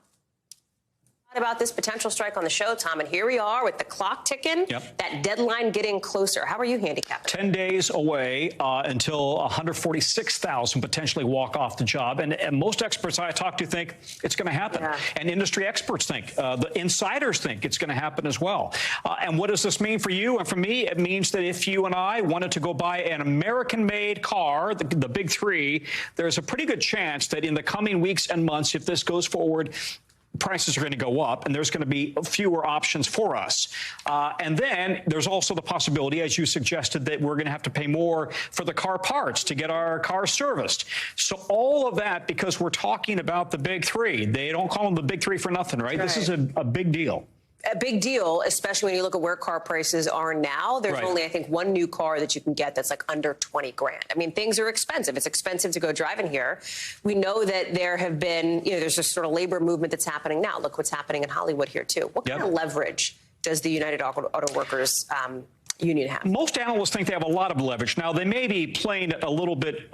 About this potential strike on the show, Tom, and here we are with the clock ticking, that deadline getting closer. How are you handicapped? 10 days away until 146,000 potentially walk off the job. And most experts I talk to think it's going to happen. And industry experts think, the insiders think it's going to happen as well. And what does this mean for you and for me? It means that if you and I wanted to go buy an American-made car, the Big Three, there's a pretty good chance that in the coming weeks and months, if this goes forward, prices are going to go up, and there's going to be fewer options for us. And then there's also the possibility, as you suggested, that we're going to have to pay more for the car parts to get our cars serviced. So all of that, because we're talking about the big three. They don't call them the big three for nothing, right? This is a big deal. A big deal, especially when you look at where car prices are now. There's only, I think, one new car that you can get that's like under 20 grand. I mean, things are expensive. It's expensive to go driving here. We know that there have been, there's this sort of labor movement that's happening now. Look what's happening in Hollywood here, too. What kind of leverage does the United Auto Workers union have? Most analysts think they have a lot of leverage. Now, they may be playing a little bit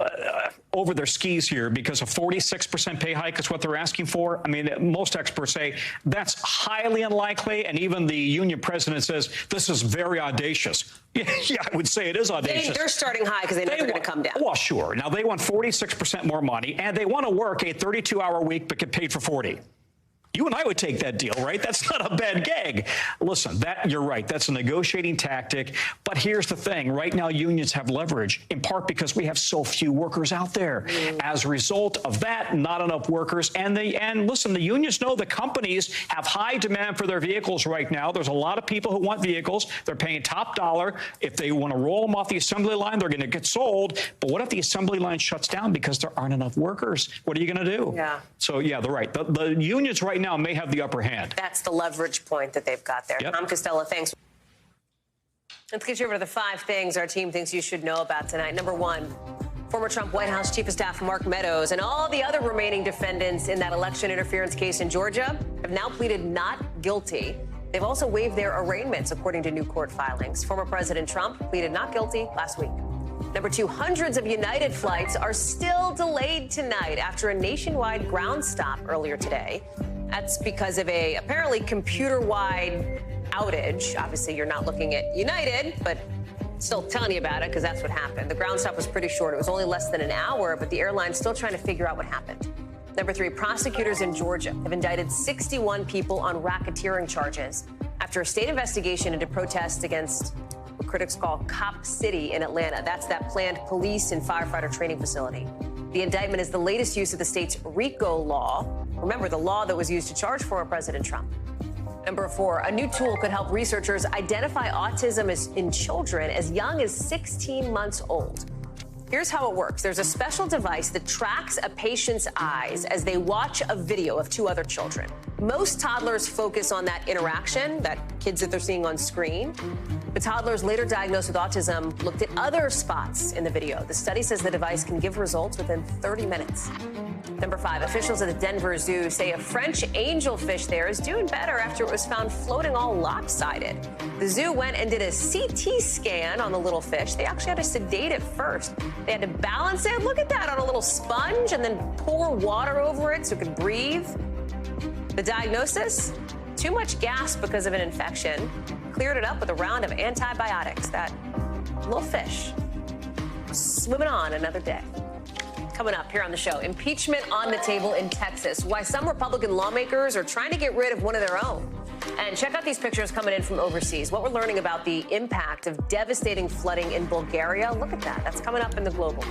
over their skis here because a 46% pay hike is what they're asking for. I mean, most experts say that's highly unlikely, and even the union president says this is very audacious. Yeah, I would say it is audacious. They're starting high because they know they're going to come down. Well, sure. Now, they want 46% more money, and they want to work a 32-hour week but get paid for 40. You and I would take that deal, right? That's not a bad gag. Listen, you're right. That's a negotiating tactic. But here's the thing. Right now, unions have leverage, in part because we have so few workers out there. As a result of that, not enough workers. And listen, the unions know the companies have high demand for their vehicles right now. There's a lot of people who want vehicles. They're paying top dollar. If they want to roll them off the assembly line, they're going to get sold. But what if the assembly line shuts down because there aren't enough workers? What are you going to do? Yeah. So, yeah, they're right. The unions right now may have the upper hand. That's the leverage point that they've got there. Yep. Tom Costello, thanks. Let's get you over to the 5 things our team thinks you should know about tonight. Number 1, former Trump White House Chief of Staff Mark Meadows and all the other remaining defendants in that election interference case in Georgia have now pleaded not guilty. They've also waived their arraignments, according to new court filings. Former President Trump pleaded not guilty last week. Number 2, hundreds of United flights are still delayed tonight after a nationwide ground stop earlier today. That's because of a apparently computer-wide outage. Obviously, you're not looking at United, but still telling you about it because that's what happened. The ground stop was pretty short. It was only less than an hour, but the airline's still trying to figure out what happened. Number 3, prosecutors in Georgia have indicted 61 people on racketeering charges after a state investigation into protests against what critics call Cop City in Atlanta. That's that planned police and firefighter training facility. The indictment is the latest use of the state's RICO law. Remember, the law that was used to charge former President Trump. Number 4, a new tool could help researchers identify autism in children as young as 16 months old. Here's how it works. There's a special device that tracks a patient's eyes as they watch a video of 2 other children. Most toddlers focus on that interaction, that kids that they're seeing on screen. But toddlers later diagnosed with autism looked at other spots in the video. The study says the device can give results within 30 minutes. Number 5, officials at the Denver Zoo say a French angelfish there is doing better after it was found floating all lopsided. The zoo went and did a CT scan on the little fish. They actually had to sedate it first. They had to balance it, look at that, on a little sponge and then pour water over it so it could breathe. The diagnosis? Too much gas because of an infection. Cleared it up with a round of antibiotics. That little fish swimming on another day. Coming up here on the show, impeachment on the table in Texas. Why some Republican lawmakers are trying to get rid of one of their own. And check out these pictures coming in from overseas. What we're learning about the impact of devastating flooding in Bulgaria. Look at that. That's coming up in the Global.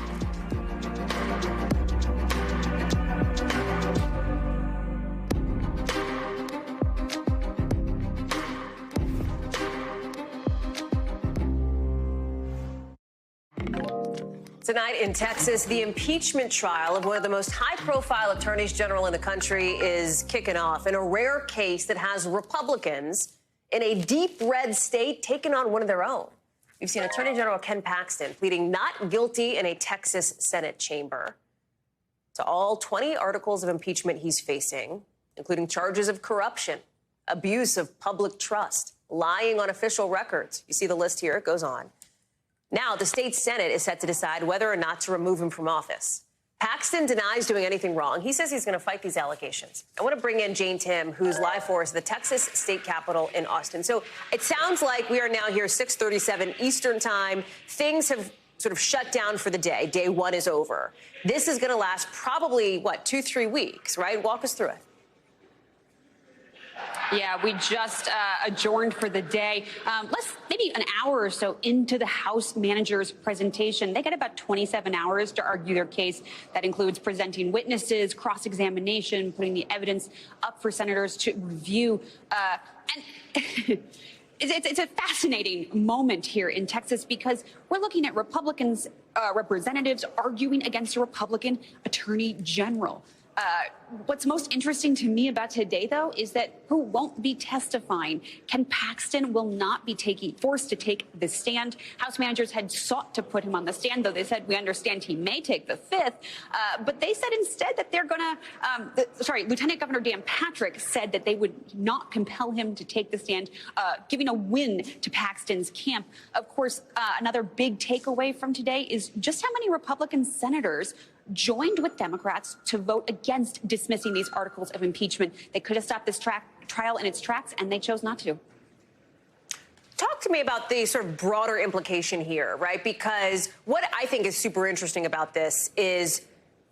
Tonight in Texas, the impeachment trial of one of the most high-profile attorneys general in the country is kicking off in a rare case that has Republicans in a deep red state taking on one of their own. We've seen Attorney General Ken Paxton pleading not guilty in a Texas Senate chamber to all 20 articles of impeachment he's facing, including charges of corruption, abuse of public trust, lying on official records. You see the list here. It goes on. Now, the state Senate is set to decide whether or not to remove him from office. Paxton denies doing anything wrong. He says he's going to fight these allegations. I want to bring in Jane Tim, who's live for us at the Texas State Capitol in Austin. So it sounds like we are now here 6:37 Eastern time. Things have sort of shut down for the day. Day 1 is over. This is going to last probably, 2-3 weeks, right? Walk us through it. Yeah, we just adjourned for the day. Maybe an hour or so into the House manager's presentation. They get about 27 hours to argue their case. That includes presenting witnesses, cross-examination, putting the evidence up for senators to review. And it's a fascinating moment here in Texas because we're looking at Republicans, representatives arguing against a Republican attorney general. What's most interesting to me about today, though, is that who won't be testifying? Ken Paxton will not be forced to take the stand. House managers had sought to put him on the stand, though they said, we understand he may take the fifth. But they said instead that they're going to, Lieutenant Governor Dan Patrick said that they would not compel him to take the stand, giving a win to Paxton's camp. Of course, another big takeaway from today is just how many Republican senators joined with Democrats to vote against dismissing these articles of impeachment. They could have stopped this trial in its tracks, and they chose not to. Talk to me about the sort of broader implication here, right? Because what I think is super interesting about this is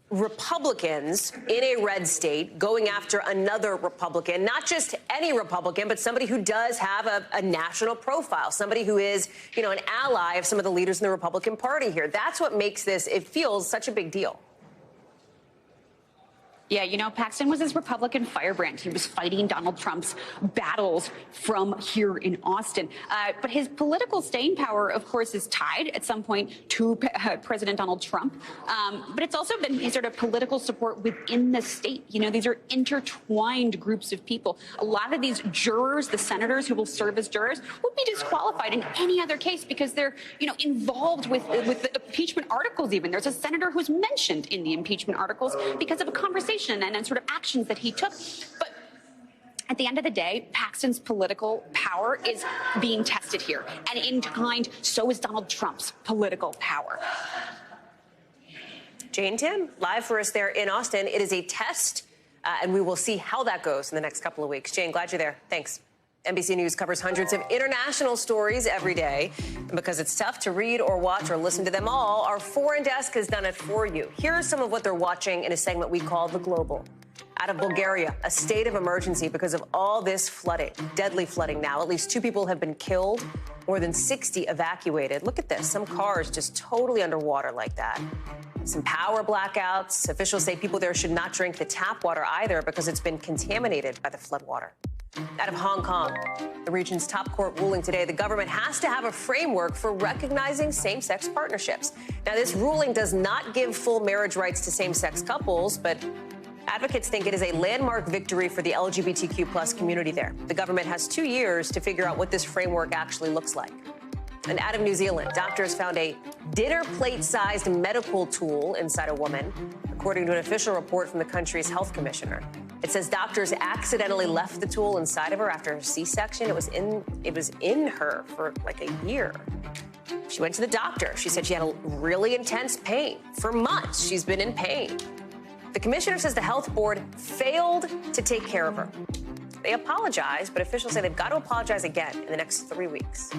Republicans in a red state going after another Republican, not just any Republican, but somebody who does have a national profile, somebody who is, an ally of some of the leaders in the Republican Party here. That's what makes this, it feels such a big deal. Yeah, Paxton was his Republican firebrand. He was fighting Donald Trump's battles from here in Austin. But his political staying power, of course, is tied at some point to President Donald Trump. But it's also been his sort of political support within the state. These are intertwined groups of people. A lot of these jurors, the senators who will serve as jurors, would be disqualified in any other case because they're, involved with the impeachment articles even. There's a senator who's mentioned in the impeachment articles because of a conversation and sort of actions that he took. But at the end of the day, Paxton's political power is being tested here. And in kind, so is Donald Trump's political power. Jane Tim, live for us there in Austin. It is a test, and we will see how that goes in the next couple of weeks. Jane, glad you're there. Thanks. NBC News covers hundreds of international stories every day. And because it's tough to read or watch or listen to them all, our foreign desk has done it for you. Here are some of what they're watching in a segment we call The Global. Out of Bulgaria, a state of emergency because of all this flooding, deadly flooding now. At least 2 people have been killed, more than 60 evacuated. Look at this, some cars just totally underwater like that. Some power blackouts. Officials say people there should not drink the tap water either because it's been contaminated by the floodwater. Out of Hong Kong, the region's top court ruling today, the government has to have a framework for recognizing same-sex partnerships. Now, this ruling does not give full marriage rights to same-sex couples, but advocates think it is a landmark victory for the LGBTQ+ community there. The government has 2 years to figure out what this framework actually looks like. And out of New Zealand, doctors found a dinner plate-sized medical tool inside a woman, according to an official report from the country's health commissioner. It says doctors accidentally left the tool inside of her after her C-section. It was in her for like a year. She went to the doctor. She said she had a really intense pain. For months, she's been in pain. The commissioner says the health board failed to take care of her. They apologized, but officials say they've got to apologize again in the next 3 weeks.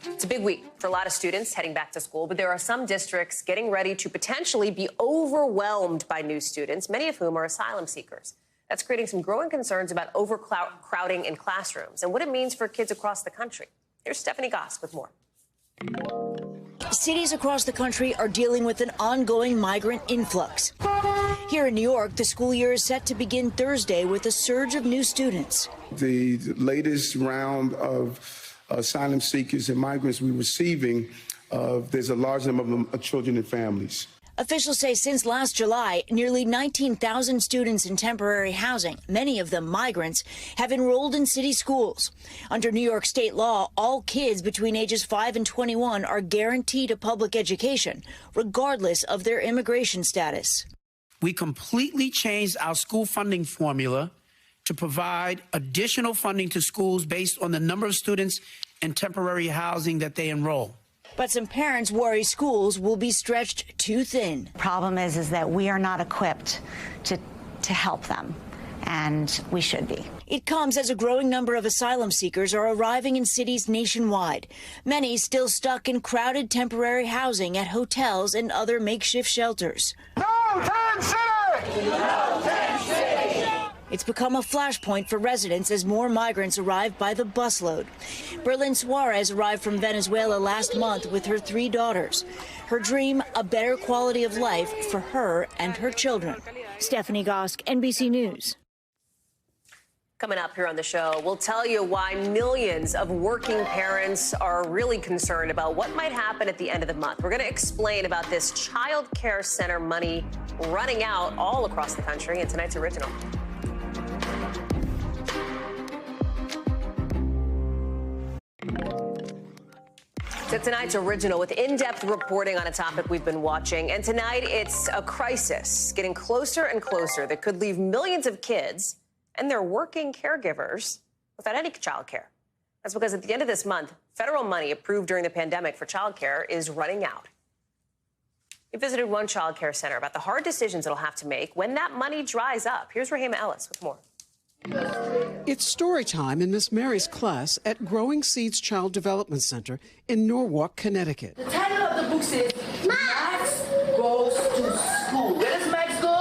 It's a big week for a lot of students heading back to school, but there are some districts getting ready to potentially be overwhelmed by new students, many of whom are asylum seekers. That's creating some growing concerns about overcrowding in classrooms and what it means for kids across the country. Here's Stephanie Goss with more. Cities across the country are dealing with an ongoing migrant influx. Here in New York, the school year is set to begin Thursday with a surge of new students. The latest round of asylum seekers and migrants we're receiving, there's a large number of them are children and families. Officials say since last July, nearly 19,000 students in temporary housing, many of them migrants, have enrolled in city schools. Under New York state law, all kids between ages 5 and 21 are guaranteed a public education, regardless of their immigration status. We completely changed our school funding formula to provide additional funding to schools based on the number of students in temporary housing that they enroll. But some parents worry schools will be stretched too thin. Problem is that we are not equipped to help them, and we should be. It comes as a growing number of asylum seekers are arriving in cities nationwide, many still stuck in crowded temporary housing at hotels and other makeshift shelters. No Tent City! No Tent City! It's become a flashpoint for residents as more migrants arrive by the busload. Berlin Suarez arrived from Venezuela last month with her 3 daughters. Her dream, a better quality of life for her and her children. Stephanie Gosk, NBC News. Coming up here on the show, we'll tell you why millions of working parents are really concerned about what might happen at the end of the month. We're going to explain about this child care center money running out all across the country in tonight's original. So tonight's original with in-depth reporting on a topic we've been watching. And tonight it's a crisis getting closer and closer that could leave millions of kids and their working caregivers without any child care. That's because at the end of this month, federal money approved during the pandemic for child care is running out. We visited one child care center about the hard decisions it'll have to make when that money dries up. Here's Rahima Ellis with more. It's story time in Miss Mary's class at Growing Seeds Child Development Center in Norwalk, Connecticut. The title of the book says, Max Goes to School. Where does Max go?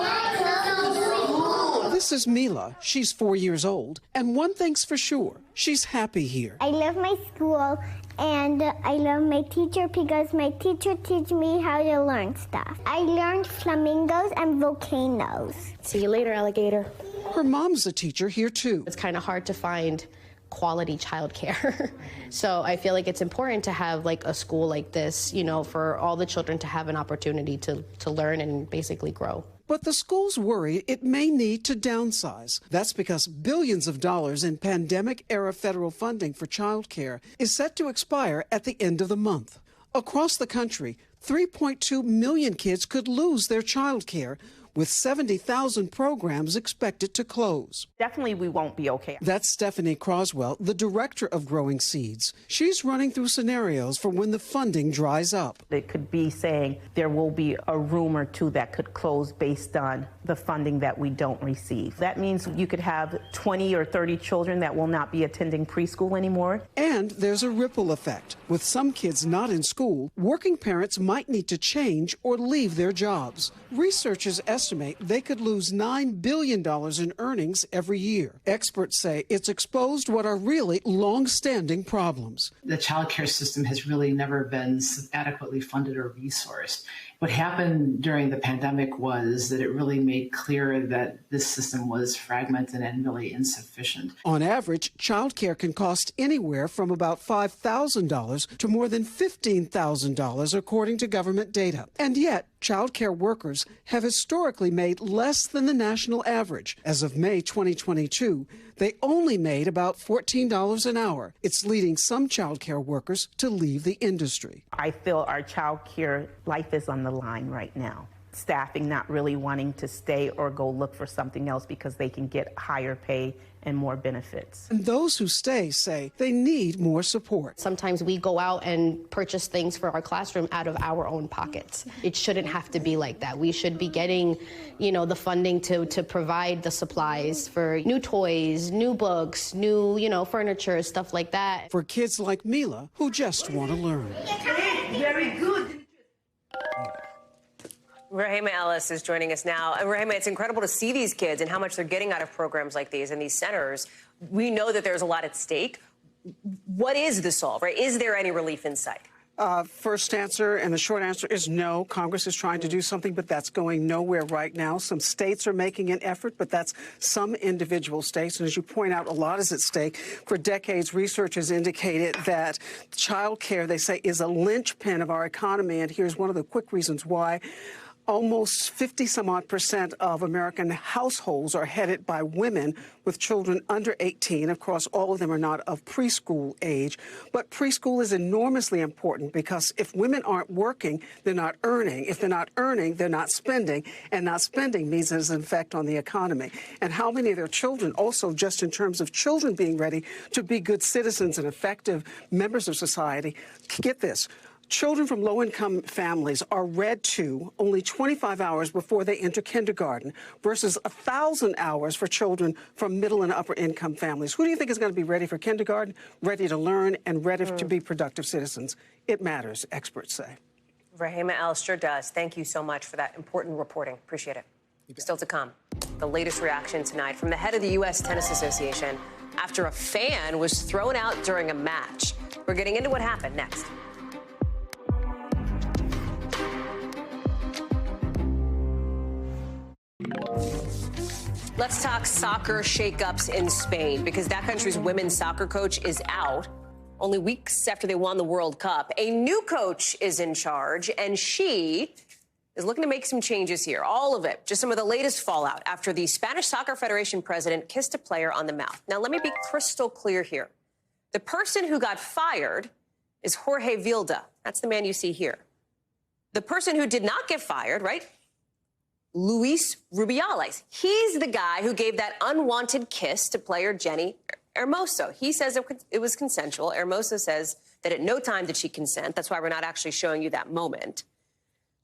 This is Mila. She's 4 years old, and one thing's for sure, she's happy here. I love my school, and I love my teacher because my teacher teaches me how to learn stuff. I learned flamingos and volcanoes. See you later, alligator. Her mom's a teacher here, too. It's kind of hard to find quality childcare. So I feel like it's important to have like a school like this, you know, for all the children to have an opportunity to learn and basically grow. But the schools worry it may need to downsize. That's because billions of dollars in pandemic-era federal funding for child care is set to expire at the end of the month. Across the country, 3.2 million kids could lose their child care, with 70,000 programs expected to close. Definitely we won't be okay. That's Stephanie Croswell, the director of Growing Seeds. She's running through scenarios for when the funding dries up. It could be saying there will be a room or two that could close based on the funding that we don't receive. That means you could have 20 or 30 children that will not be attending preschool anymore. And there's a ripple effect. With some kids not in school, working parents might need to change or leave their jobs. Researchers estimate they could lose $9 billion in earnings every year. Experts say it's exposed what are really long-standing problems. The child care system has really never been adequately funded or resourced. What happened during the pandemic was that it really made clear that this system was fragmented and really insufficient. On average, child care can cost anywhere from about $5,000 to more than $15,000, according to government data. And yet, child care workers have historically made less than the national average. As of May 2022, they only made about $14 an hour. It's leading some child care workers to leave the industry. I feel our child care life is on the line right now. Staffing not really wanting to stay or go look for something else because they can get higher pay and more benefits. And those who stay say they need more support. Sometimes we go out and purchase things for our classroom out of our own pockets. It shouldn't have to be like that. We should be getting, you know, the funding to provide the supplies for new toys, new books, new, you know, furniture, stuff like that. For kids like Mila who just want to learn. Very good. Rahima Ellis is joining us now. And Rahima, it's incredible to see these kids and how much they're getting out of programs like these in these centers. We know that there's a lot at stake. What is the solve, right? Is there any relief in sight? First answer, and the short answer is no. Congress is trying to do something, but that's going nowhere right now. Some states are making an effort, but that's some individual states. And as you point out, a lot is at stake. For decades, research has indicated that child care, they say, is a linchpin of our economy. And here's one of the quick reasons why. Almost 50-some-odd% of American households are headed by women with children under 18. Of course, all of them are not of preschool age. But preschool is enormously important because if women aren't working, they're not earning. If they're not earning, they're not spending. And not spending means there's an effect on the economy. And how many of their children also, just in terms of children being ready to be good citizens and effective members of society, get this. Children from low-income families are read to only 25 hours before they enter kindergarten versus 1,000 hours for children from middle and upper-income families. Who do you think is going to be ready for kindergarten, ready to learn, and ready to be productive citizens? It matters, experts say. Rahima Ellis sure does. Thank you so much for that important reporting. Appreciate it. Still to come. The latest reaction tonight from the head of the U.S. Tennis Association after a fan was thrown out during a match. We're getting into what happened next. Let's talk soccer shakeups in Spain, because that country's women's soccer coach is out only weeks after they won the World Cup. A new coach is in charge, and she is looking to make some changes here. All of it, just some of the latest fallout after the Spanish Soccer Federation president kissed a player on the mouth. Now, let me be crystal clear here. The person who got fired is Jorge Vilda. That's the man you see here. The person who did not get fired, right? Luis Rubiales. He's the guy who gave that unwanted kiss to player Jenny Hermoso. He says it was consensual. Hermoso says that at no time did she consent. That's why we're not actually showing you that moment.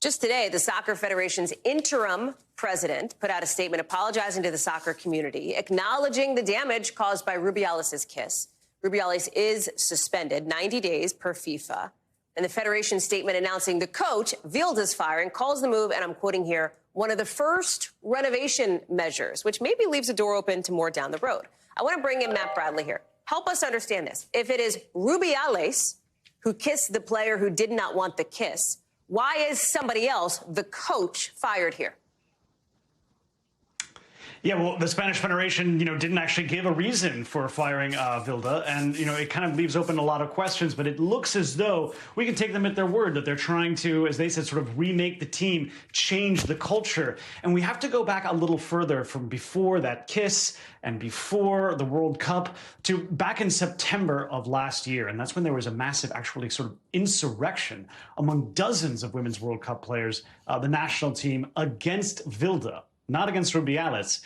Just today, the Soccer Federation's interim president put out a statement apologizing to the soccer community, acknowledging the damage caused by Rubiales' kiss. Rubiales is suspended 90 days per FIFA. And the Federation statement announcing the coach, Vilda's firing, calls the move, and I'm quoting here, one of the first renovation measures, which maybe leaves a door open to more down the road. I want to bring in Matt Bradley here. Help us understand this. If it is Rubiales who kissed the player who did not want the kiss, why is somebody else, the coach, fired here? Yeah, well, the Spanish Federation, didn't actually give a reason for firing Vilda. And, it kind of leaves open a lot of questions. But it looks as though we can take them at their word that they're trying to, as they said, sort of remake the team, change the culture. And we have to go back a little further from before that kiss and before the World Cup to back in September of last year. And that's when there was a massive, actually, sort of insurrection among dozens of Women's World Cup players, the national team, against Vilda. Not against Rubiales.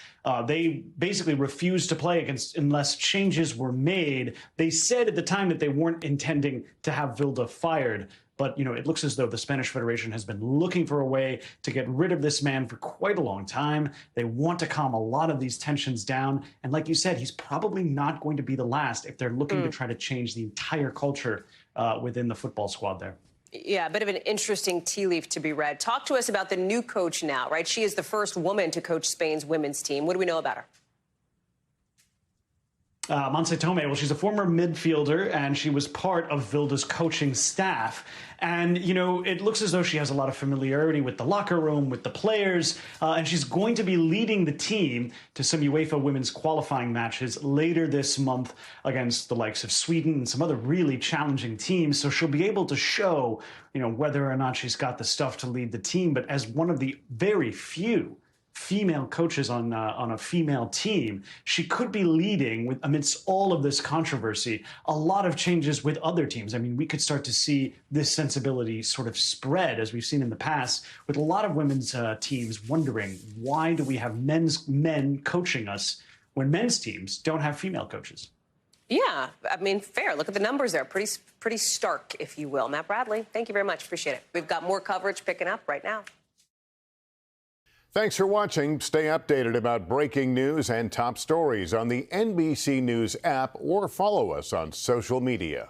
They basically refused to play unless changes were made. They said at the time that they weren't intending to have Vilda fired. But, it looks as though the Spanish Federation has been looking for a way to get rid of this man for quite a long time. They want to calm a lot of these tensions down. And like you said, he's probably not going to be the last if they're looking to try to change the entire culture within the football squad there. Yeah, a bit of an interesting tea leaf to be read. Talk to us about the new coach now, right? She is the first woman to coach Spain's women's team. What do we know about her? Montse Tomé, well, she's a former midfielder, and she was part of Vilda's coaching staff. And, it looks as though she has a lot of familiarity with the locker room, with the players, and she's going to be leading the team to some UEFA women's qualifying matches later this month against the likes of Sweden and some other really challenging teams. So she'll be able to show, whether or not she's got the stuff to lead the team. But as one of the very few female coaches on a female team, she could be leading amidst all of this controversy, a lot of changes with other teams. I mean, we could start to see this sensibility sort of spread, as we've seen in the past, with a lot of women's teams wondering, why do we have men coaching us when men's teams don't have female coaches? Yeah, I mean, fair. Look at the numbers there. Pretty stark, if you will. Matt Bradley, thank you very much. Appreciate it. We've got more coverage picking up right now. Thanks for watching. Stay updated about breaking news and top stories on the NBC News app or follow us on social media.